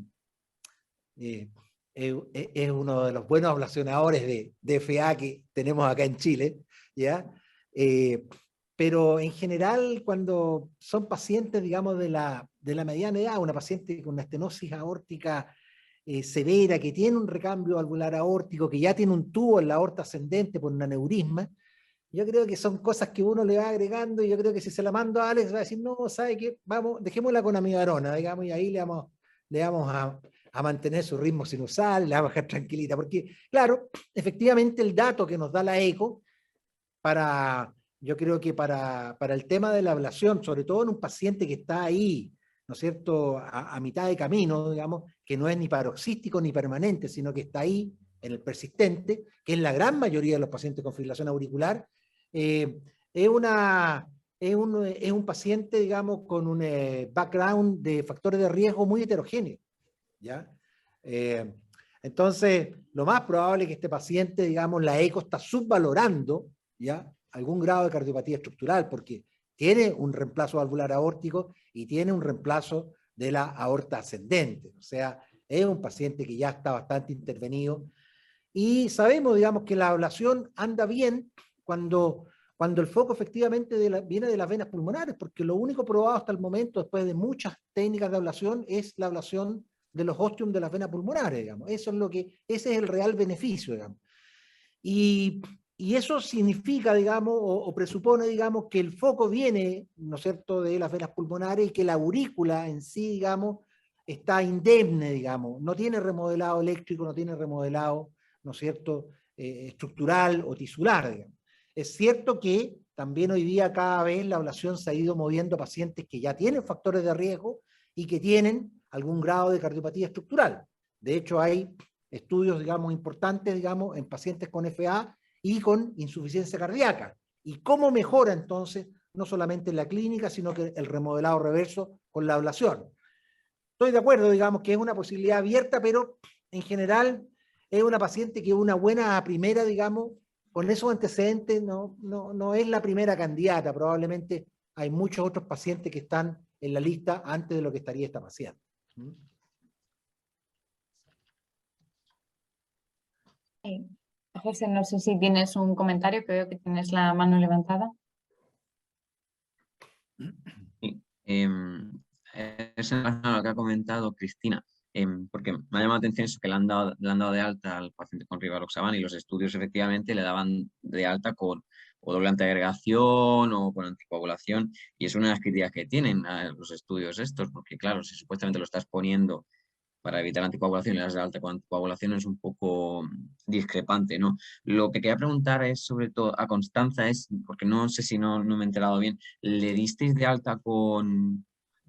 es uno de los buenos ablacionadores de FA que tenemos acá en Chile, ¿ya? Pero en general, cuando son pacientes, digamos, de la mediana edad, una paciente con una estenosis aórtica severa, que tiene un recambio valvular aórtico, que ya tiene un tubo en la aorta ascendente por un aneurisma, yo creo que son cosas que uno le va agregando, y yo creo que si se la mando a Alex va a decir, no, ¿sabe qué? Vamos, dejémosla con amidarona, digamos, y ahí le vamos a mantener su ritmo sinusal, le vamos a dejar tranquilita, porque, claro, efectivamente el dato que nos da la eco, yo creo que para el tema de la ablación, sobre todo en un paciente que está ahí, ¿no es cierto?, a mitad de camino, digamos, que no es ni paroxístico ni permanente, sino que está ahí en el persistente, que es la gran mayoría de los pacientes con fibrilación auricular, es un paciente, digamos, con un background de factores de riesgo muy heterogéneo, ¿ya? Entonces, lo más probable es que este paciente, digamos, la eco está subvalorando, ¿ya?, algún grado de cardiopatía estructural, porque tiene un reemplazo valvular aórtico y tiene un reemplazo de la aorta ascendente. O sea, es un paciente que ya está bastante intervenido. Y sabemos, digamos, que la ablación anda bien cuando el foco efectivamente viene de las venas pulmonares, porque lo único probado hasta el momento, después de muchas técnicas de ablación, es la ablación de los ostium de las venas pulmonares, digamos. Ese es el real beneficio, digamos. Y eso significa, digamos, o presupone, digamos, que el foco viene, ¿no es cierto?, de las venas pulmonares y que la aurícula en sí, digamos, está indemne, digamos, no tiene remodelado eléctrico, no tiene remodelado, ¿no es cierto?, estructural o tisular, digamos. Es cierto que también hoy día cada vez la ablación se ha ido moviendo a pacientes que ya tienen factores de riesgo y que tienen algún grado de cardiopatía estructural. De hecho, hay estudios, digamos, importantes, digamos, en pacientes con FA y con insuficiencia cardíaca. ¿Y cómo mejora entonces, no solamente en la clínica, sino que el remodelado reverso con la ablación? Estoy de acuerdo, digamos, que es una posibilidad abierta, pero en general es una paciente que una buena primera, digamos, con esos antecedentes no es la primera candidata. Probablemente hay muchos otros pacientes que están en la lista antes de lo que estaría esta paciente.
José, no sé si tienes un comentario, que veo que tienes la mano levantada.
Sí, es en relación a lo que ha comentado Cristina, porque me ha llamado la atención eso, que le han dado de alta al paciente con rivaroxaban, y los estudios efectivamente le daban de alta con o doble antiagregación o con anticoagulación, y es una de las críticas que tienen los estudios estos, porque claro, si supuestamente lo estás poniendo para evitar anticoagulación y las de alta con anticoagulación es un poco discrepante, ¿no? Lo que quería preguntar es sobre todo a Constanza, porque no sé si no me he enterado bien, ¿le disteis de alta con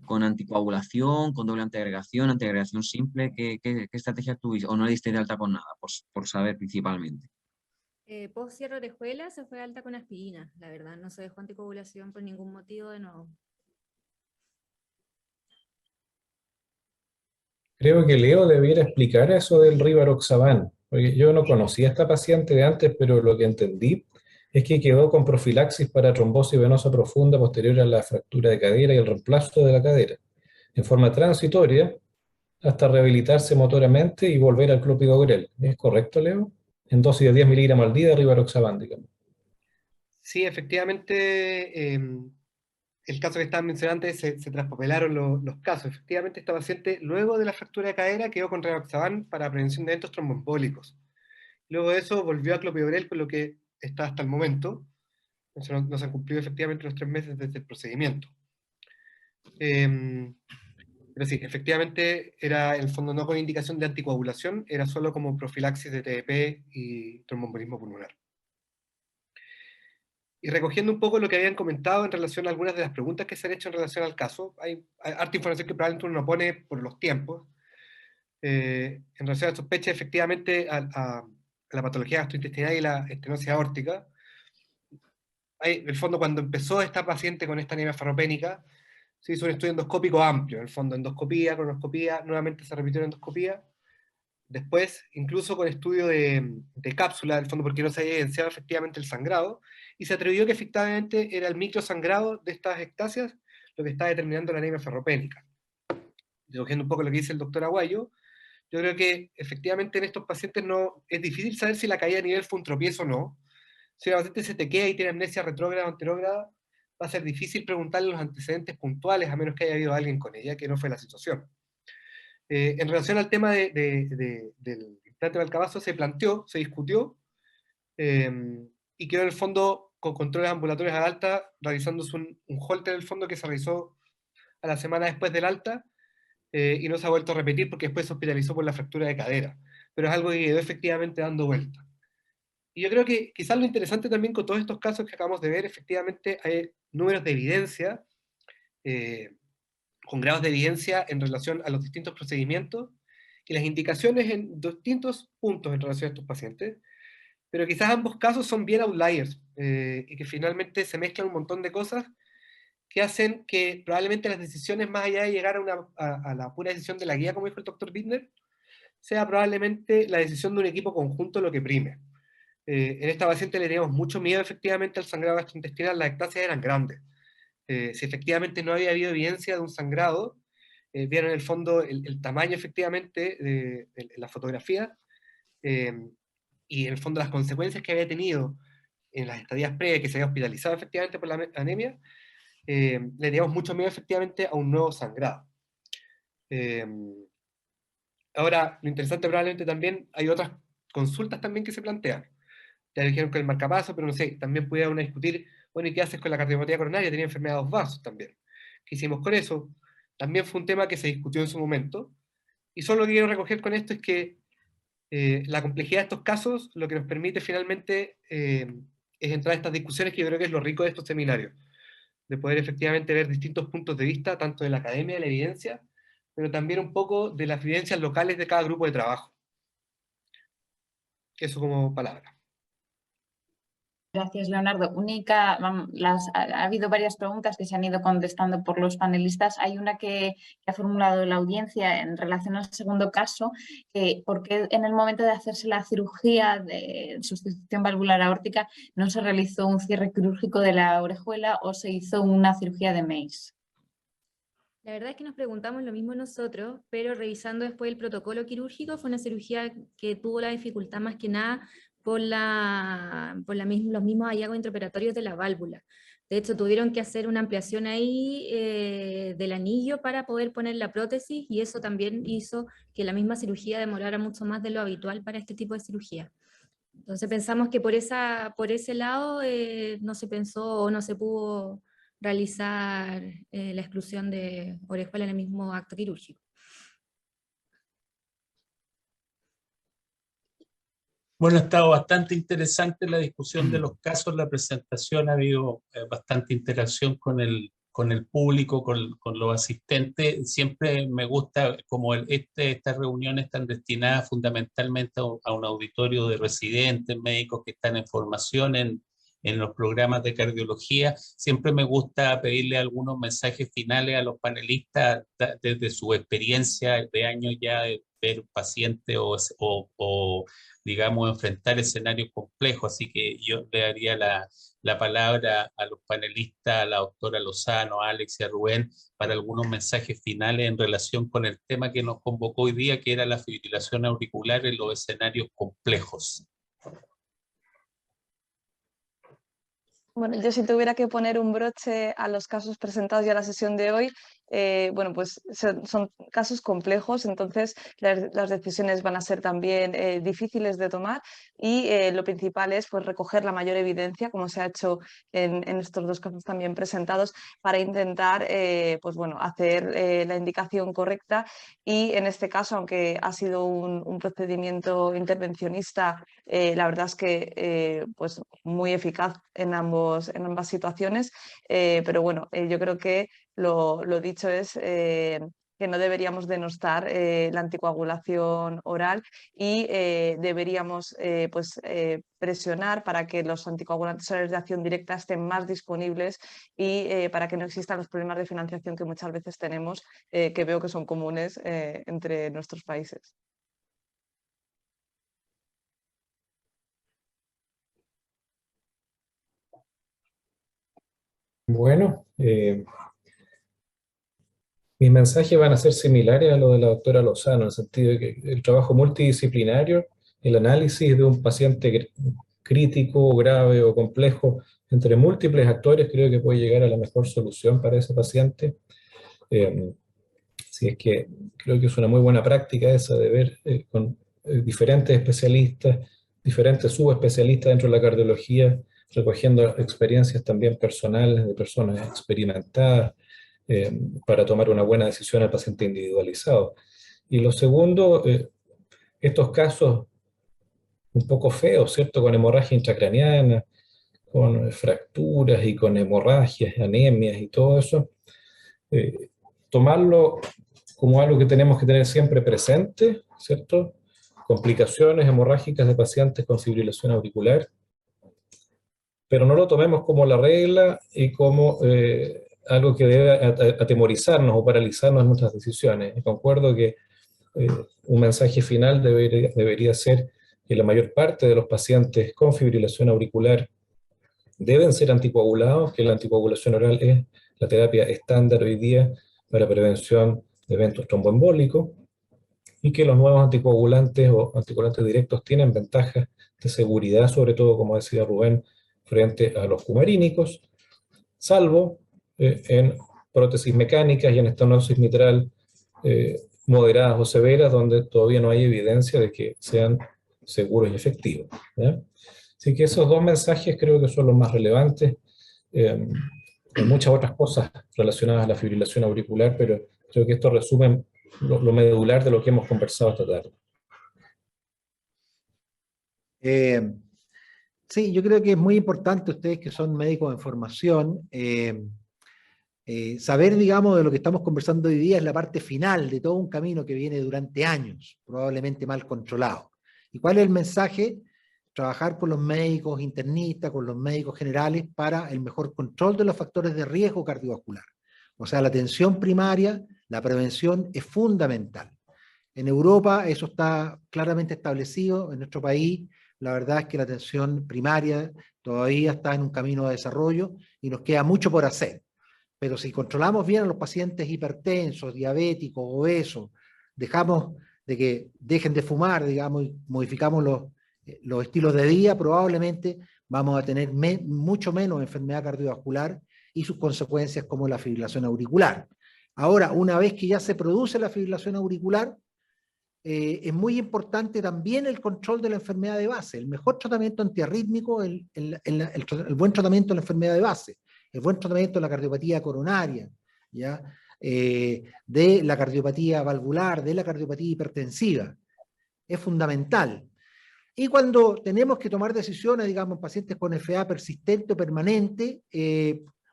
anticoagulación, con doble antiagregación simple? ¿Qué estrategia tuviste? ¿O no le disteis de alta con nada, por saber principalmente?
Post cierre de orejuela se fue alta con aspirina, la verdad, no se dejó anticoagulación por ningún motivo de nuevo.
Creo que Leo debiera explicar eso del rivaroxaban, porque yo no conocía a esta paciente de antes, pero lo que entendí es que quedó con profilaxis para trombosis venosa profunda posterior a la fractura de cadera y el reemplazo de la cadera, en forma transitoria, hasta rehabilitarse motoramente y volver al clopidogrel. ¿Es correcto, Leo? En dosis de 10 miligramos al día de rivaroxaban, digamos.
Sí, efectivamente, el caso que estaban mencionando antes, se traspapelaron los casos. Efectivamente, esta paciente, luego de la fractura de cadera, quedó con rivaroxaban para prevención de eventos tromboembólicos. Luego de eso volvió a clopidogrel, con lo que está hasta el momento. No se han cumplido efectivamente los 3 meses desde el procedimiento. Pero sí, efectivamente era en el fondo no con indicación de anticoagulación, era solo como profilaxis de TDP y tromboembolismo pulmonar. Y recogiendo un poco lo que habían comentado en relación a algunas de las preguntas que se han hecho en relación al caso, hay harta información que probablemente uno no pone por los tiempos. En relación a la sospecha, efectivamente, a la patología gastrointestinal y la estenosis aórtica, en el fondo, cuando empezó esta paciente con esta anemia ferropénica, se hizo un estudio endoscópico amplio, en el fondo endoscopía, colonoscopía, nuevamente se repitió la endoscopía, después incluso con estudio de cápsula, en el fondo porque no se había evidenciado efectivamente el sangrado, y se attribuyó que efectivamente era el microsangrado de estas ectasias lo que está determinando la anemia ferropénica. Recogiendo un poco lo que dice el doctor Aguayo, yo creo que efectivamente en estos pacientes es difícil saber si la caída a nivel fue un tropiezo o no. Si la paciente se te queda y tiene amnesia retrógrada o anterógrada, va a ser difícil preguntarle los antecedentes puntuales, a menos que haya habido alguien con ella, que no fue la situación. En relación al tema del implante Valcavaso, se planteó, se discutió, y quedó en el fondo con controles ambulatorios a alta, realizándose un holter en el fondo que se realizó a la semana después del alta, y no se ha vuelto a repetir porque después se hospitalizó por la fractura de cadera. Pero es algo que quedó efectivamente dando vuelta. Y yo creo que quizás lo interesante también con todos estos casos que acabamos de ver, efectivamente hay números de evidencia, con grados de evidencia en relación a los distintos procedimientos, y las indicaciones en distintos puntos en relación a estos pacientes, pero quizás ambos casos son bien outliers, y que finalmente se mezclan un montón de cosas que hacen que probablemente las decisiones, más allá de llegar a la pura decisión de la guía, como dijo el doctor Bittner, sea probablemente la decisión de un equipo conjunto lo que prime. En esta paciente le teníamos mucho miedo efectivamente al sangrado gastrointestinal, las ectasias eran grandes. Si efectivamente no había habido evidencia de un sangrado, vieron en el fondo el tamaño efectivamente de la fotografía, y en el fondo las consecuencias que había tenido en las estadías previas, que se había hospitalizado efectivamente por la anemia, le teníamos mucho miedo efectivamente a un nuevo sangrado. Ahora, lo interesante probablemente también, hay otras consultas también que se plantean. Ya dijeron que el marcapaso, pero no sé, también pudiera uno discutir, bueno, ¿y qué haces con la cardiopatía coronaria? Tenía enfermedad de dos vasos también. ¿Qué hicimos con eso? También fue un tema que se discutió en su momento. Y solo lo que quiero recoger con esto es que la complejidad de estos casos lo que nos permite finalmente es entrar a estas discusiones, que yo creo que es lo rico de estos seminarios, de poder efectivamente ver distintos puntos de vista, tanto de la academia, de la evidencia, pero también un poco de las vivencias locales de cada grupo de trabajo. Eso como palabra.
Gracias, Leonardo. Ha habido varias preguntas que se han ido contestando por los panelistas. Hay una que ha formulado la audiencia en relación al segundo caso, ¿por qué en el momento de hacerse la cirugía de sustitución valvular aórtica no se realizó un cierre quirúrgico de la orejuela o se hizo una cirugía de Mace?
La verdad es que nos preguntamos lo mismo nosotros, pero revisando después el protocolo quirúrgico, fue una cirugía que tuvo la dificultad más que nada por los mismos hallazgos intraoperatorios de la válvula. De hecho, tuvieron que hacer una ampliación ahí del anillo para poder poner la prótesis, y eso también hizo que la misma cirugía demorara mucho más de lo habitual para este tipo de cirugía. Entonces pensamos que por ese lado no se pensó o no se pudo realizar la exclusión de orejuela en el mismo acto quirúrgico.
Bueno, ha estado bastante interesante la discusión de los casos, la presentación, ha habido bastante interacción con el público, con los asistentes. Siempre me gusta como estas reuniones están destinadas fundamentalmente a un auditorio de residentes, médicos que están en formación en los programas de cardiología. Siempre me gusta pedirle algunos mensajes finales a los panelistas desde su experiencia de años ya de ver pacientes o digamos, enfrentar escenarios complejos. Así que yo le daría la palabra a los panelistas, a la doctora Lozano, a Alex y a Rubén, para algunos mensajes finales en relación con el tema que nos convocó hoy día, que era la fibrilación auricular en los escenarios complejos.
Bueno, yo si tuviera que poner un broche a los casos presentados y a la sesión de hoy, bueno, pues son casos complejos, entonces las decisiones van a ser también difíciles de tomar, y lo principal es pues recoger la mayor evidencia, como se ha hecho en estos dos casos también presentados, para intentar pues bueno, hacer la indicación correcta. Y en este caso, aunque ha sido un procedimiento intervencionista, la verdad es que pues muy eficaz en ambas situaciones, pero bueno, yo creo que lo dicho es que no deberíamos denostar la anticoagulación oral, y deberíamos pues, presionar para que los anticoagulantes orales de acción directa estén más disponibles, y para que no existan los problemas de financiación que muchas veces tenemos, que veo que son comunes entre nuestros países.
Bueno, mis mensajes van a ser similares a lo de la doctora Lozano, en el sentido de que el trabajo multidisciplinario, el análisis de un paciente crítico, grave o complejo, entre múltiples actores, creo que puede llegar a la mejor solución para ese paciente. Así es que creo que es una muy buena práctica esa de ver con diferentes especialistas, diferentes subespecialistas dentro de la cardiología, recogiendo experiencias también personales de personas experimentadas, para tomar una buena decisión al paciente individualizado. Y lo segundo, estos casos un poco feos, ¿cierto? Con hemorragia intracraniana, con fracturas y con hemorragias, anemias y todo eso, tomarlo como algo que tenemos que tener siempre presente, ¿cierto? Complicaciones hemorrágicas de pacientes con fibrilación auricular, pero no lo tomemos como la regla y como algo que debe atemorizarnos o paralizarnos en nuestras decisiones. Y concuerdo que un mensaje final debería ser que la mayor parte de los pacientes con fibrilación auricular deben ser anticoagulados, que la anticoagulación oral es la terapia estándar hoy día para prevención de eventos tromboembólicos, y que los nuevos anticoagulantes o anticoagulantes directos tienen ventajas de seguridad, sobre todo, como decía Rubén, frente a los fumarínicos, salvo en prótesis mecánicas y en estenosis mitral moderadas o severas, donde todavía no hay evidencia de que sean seguros y efectivos, ¿ya? Así que esos dos mensajes creo que son los más relevantes. Hay muchas otras cosas relacionadas a la fibrilación auricular, pero creo que esto resume lo medular de lo que hemos conversado esta tarde.
Sí, yo creo que es muy importante, ustedes que son médicos en formación, saber, digamos, de lo que estamos conversando hoy día es la parte final de todo un camino que viene durante años, probablemente mal controlado. ¿Y cuál es el mensaje? Trabajar con los médicos internistas, con los médicos generales para el mejor control de los factores de riesgo cardiovascular. O sea, la atención primaria, la prevención es fundamental. En Europa eso está claramente establecido. En nuestro país la verdad es que la atención primaria todavía está en un camino de desarrollo y nos queda mucho por hacer. Pero si controlamos bien a los pacientes hipertensos, diabéticos, obesos, dejamos de que dejen de fumar, digamos, y modificamos los estilos de vida, probablemente vamos a tener mucho menos enfermedad cardiovascular y sus consecuencias como la fibrilación auricular. Ahora, una vez que ya se produce la fibrilación auricular, es muy importante también el control de la enfermedad de base. El mejor tratamiento antiarrítmico, el buen tratamiento de la enfermedad de base, el buen tratamiento de la cardiopatía coronaria, ¿ya? De la cardiopatía valvular, de la cardiopatía hipertensiva. Es fundamental. Y cuando tenemos que tomar decisiones, digamos, en pacientes con FA persistente o permanente,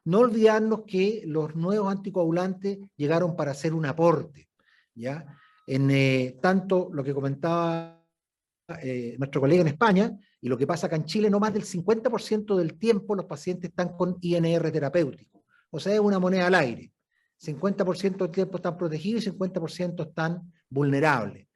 no olvidarnos que los nuevos anticoagulantes llegaron para hacer un aporte, ¿ya? En tanto lo que comentaba nuestro colega en España, y lo que pasa acá en Chile, no más del 50% del tiempo los pacientes están con INR terapéutico. O sea, es una moneda al aire. 50% del tiempo están protegidos y 50% están vulnerables.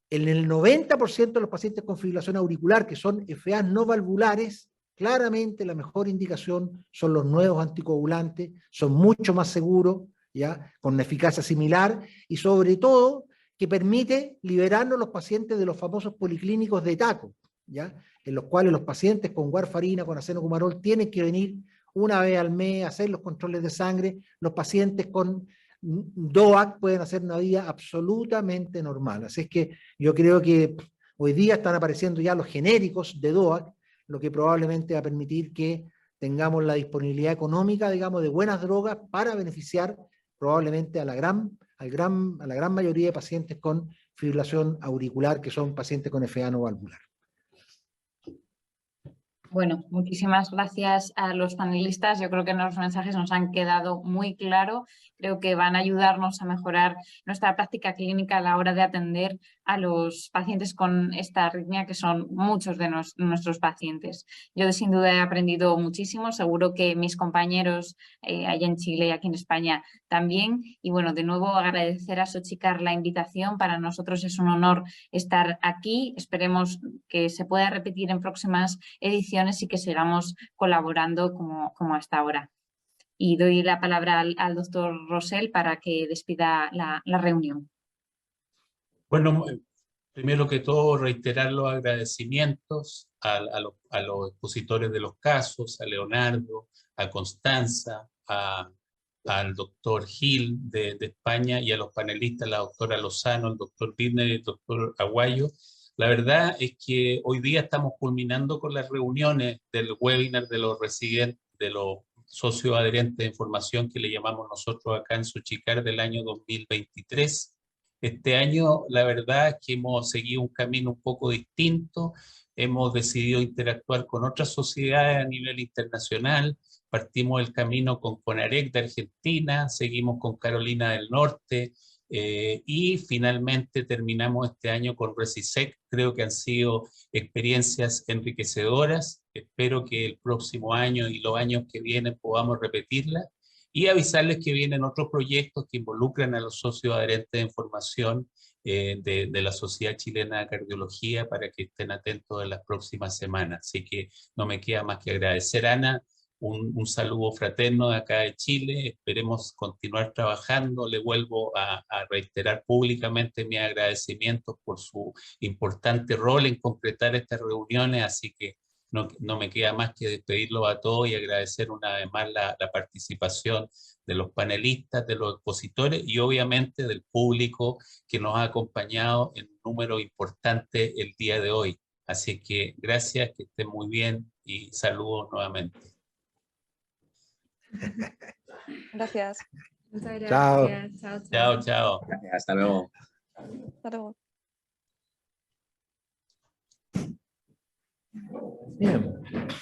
En el 90% de los pacientes con fibrilación auricular, que son FA no valvulares, claramente la mejor indicación son los nuevos anticoagulantes, son mucho más seguros, ¿ya? Con una eficacia similar, y sobre todo que permite liberarnos los pacientes de los famosos policlínicos de TACO, ¿ya? En los cuales los pacientes con warfarina, con acenocumarol, tienen que venir una vez al mes a hacer los controles de sangre. Los pacientes con DOAC pueden hacer una vida absolutamente normal. Así es que yo creo que hoy día están apareciendo ya los genéricos de DOAC, lo que probablemente va a permitir que tengamos la disponibilidad económica, digamos, de buenas drogas para beneficiar probablemente a la gran mayoría de pacientes con fibrilación auricular, que son pacientes con FA no valvular.
Bueno, muchísimas gracias a los panelistas. Yo creo que los mensajes nos han quedado muy claros. Creo que van a ayudarnos a mejorar nuestra práctica clínica a la hora de atender a los pacientes con esta arritmia, que son muchos de nuestros pacientes. Yo sin duda he aprendido muchísimo, seguro que mis compañeros allá en Chile y aquí en España también. Y bueno, de nuevo agradecer a Xochitl la invitación. Para nosotros es un honor estar aquí. Esperemos que se pueda repetir en próximas ediciones y que sigamos colaborando como hasta ahora. Y doy la palabra al doctor Rosell para que despida la reunión.
Bueno, primero que todo reiterar los agradecimientos a los expositores de los casos, a Leonardo, a Constanza, al doctor Gil de España y a los panelistas, la doctora Lozano, el doctor Birner y el doctor Aguayo. La verdad es que hoy día estamos culminando con las reuniones del webinar de los residentes, de los socios adherentes de información que le llamamos nosotros acá en Xochitl del año 2023. Este año la verdad es que hemos seguido un camino un poco distinto, hemos decidido interactuar con otras sociedades a nivel internacional, partimos el camino con CONAREC de Argentina, seguimos con Carolina del Norte, Y finalmente terminamos este año con RECISEC. Creo que han sido experiencias enriquecedoras. Espero que el próximo año y los años que vienen podamos repetirlas. Y avisarles que vienen otros proyectos que involucran a los socios adherentes de información de la Sociedad Chilena de Cardiología para que estén atentos en las próximas semanas. Así que no me queda más que agradecer, Ana. Un saludo fraterno de acá de Chile, esperemos continuar trabajando. Le vuelvo a reiterar públicamente mis agradecimientos por su importante rol en concretar estas reuniones, así que no me queda más que despedirlos a todos y agradecer una vez más la participación de los panelistas, de los expositores y obviamente del público que nos ha acompañado en un número importante el día de hoy. Así que gracias, que estén muy bien y saludos nuevamente.
Gracias.
Muchas
Chao.
gracias. Chao, chao.
Chao, chao.
Gracias, hasta luego.
Hasta luego.
Bien.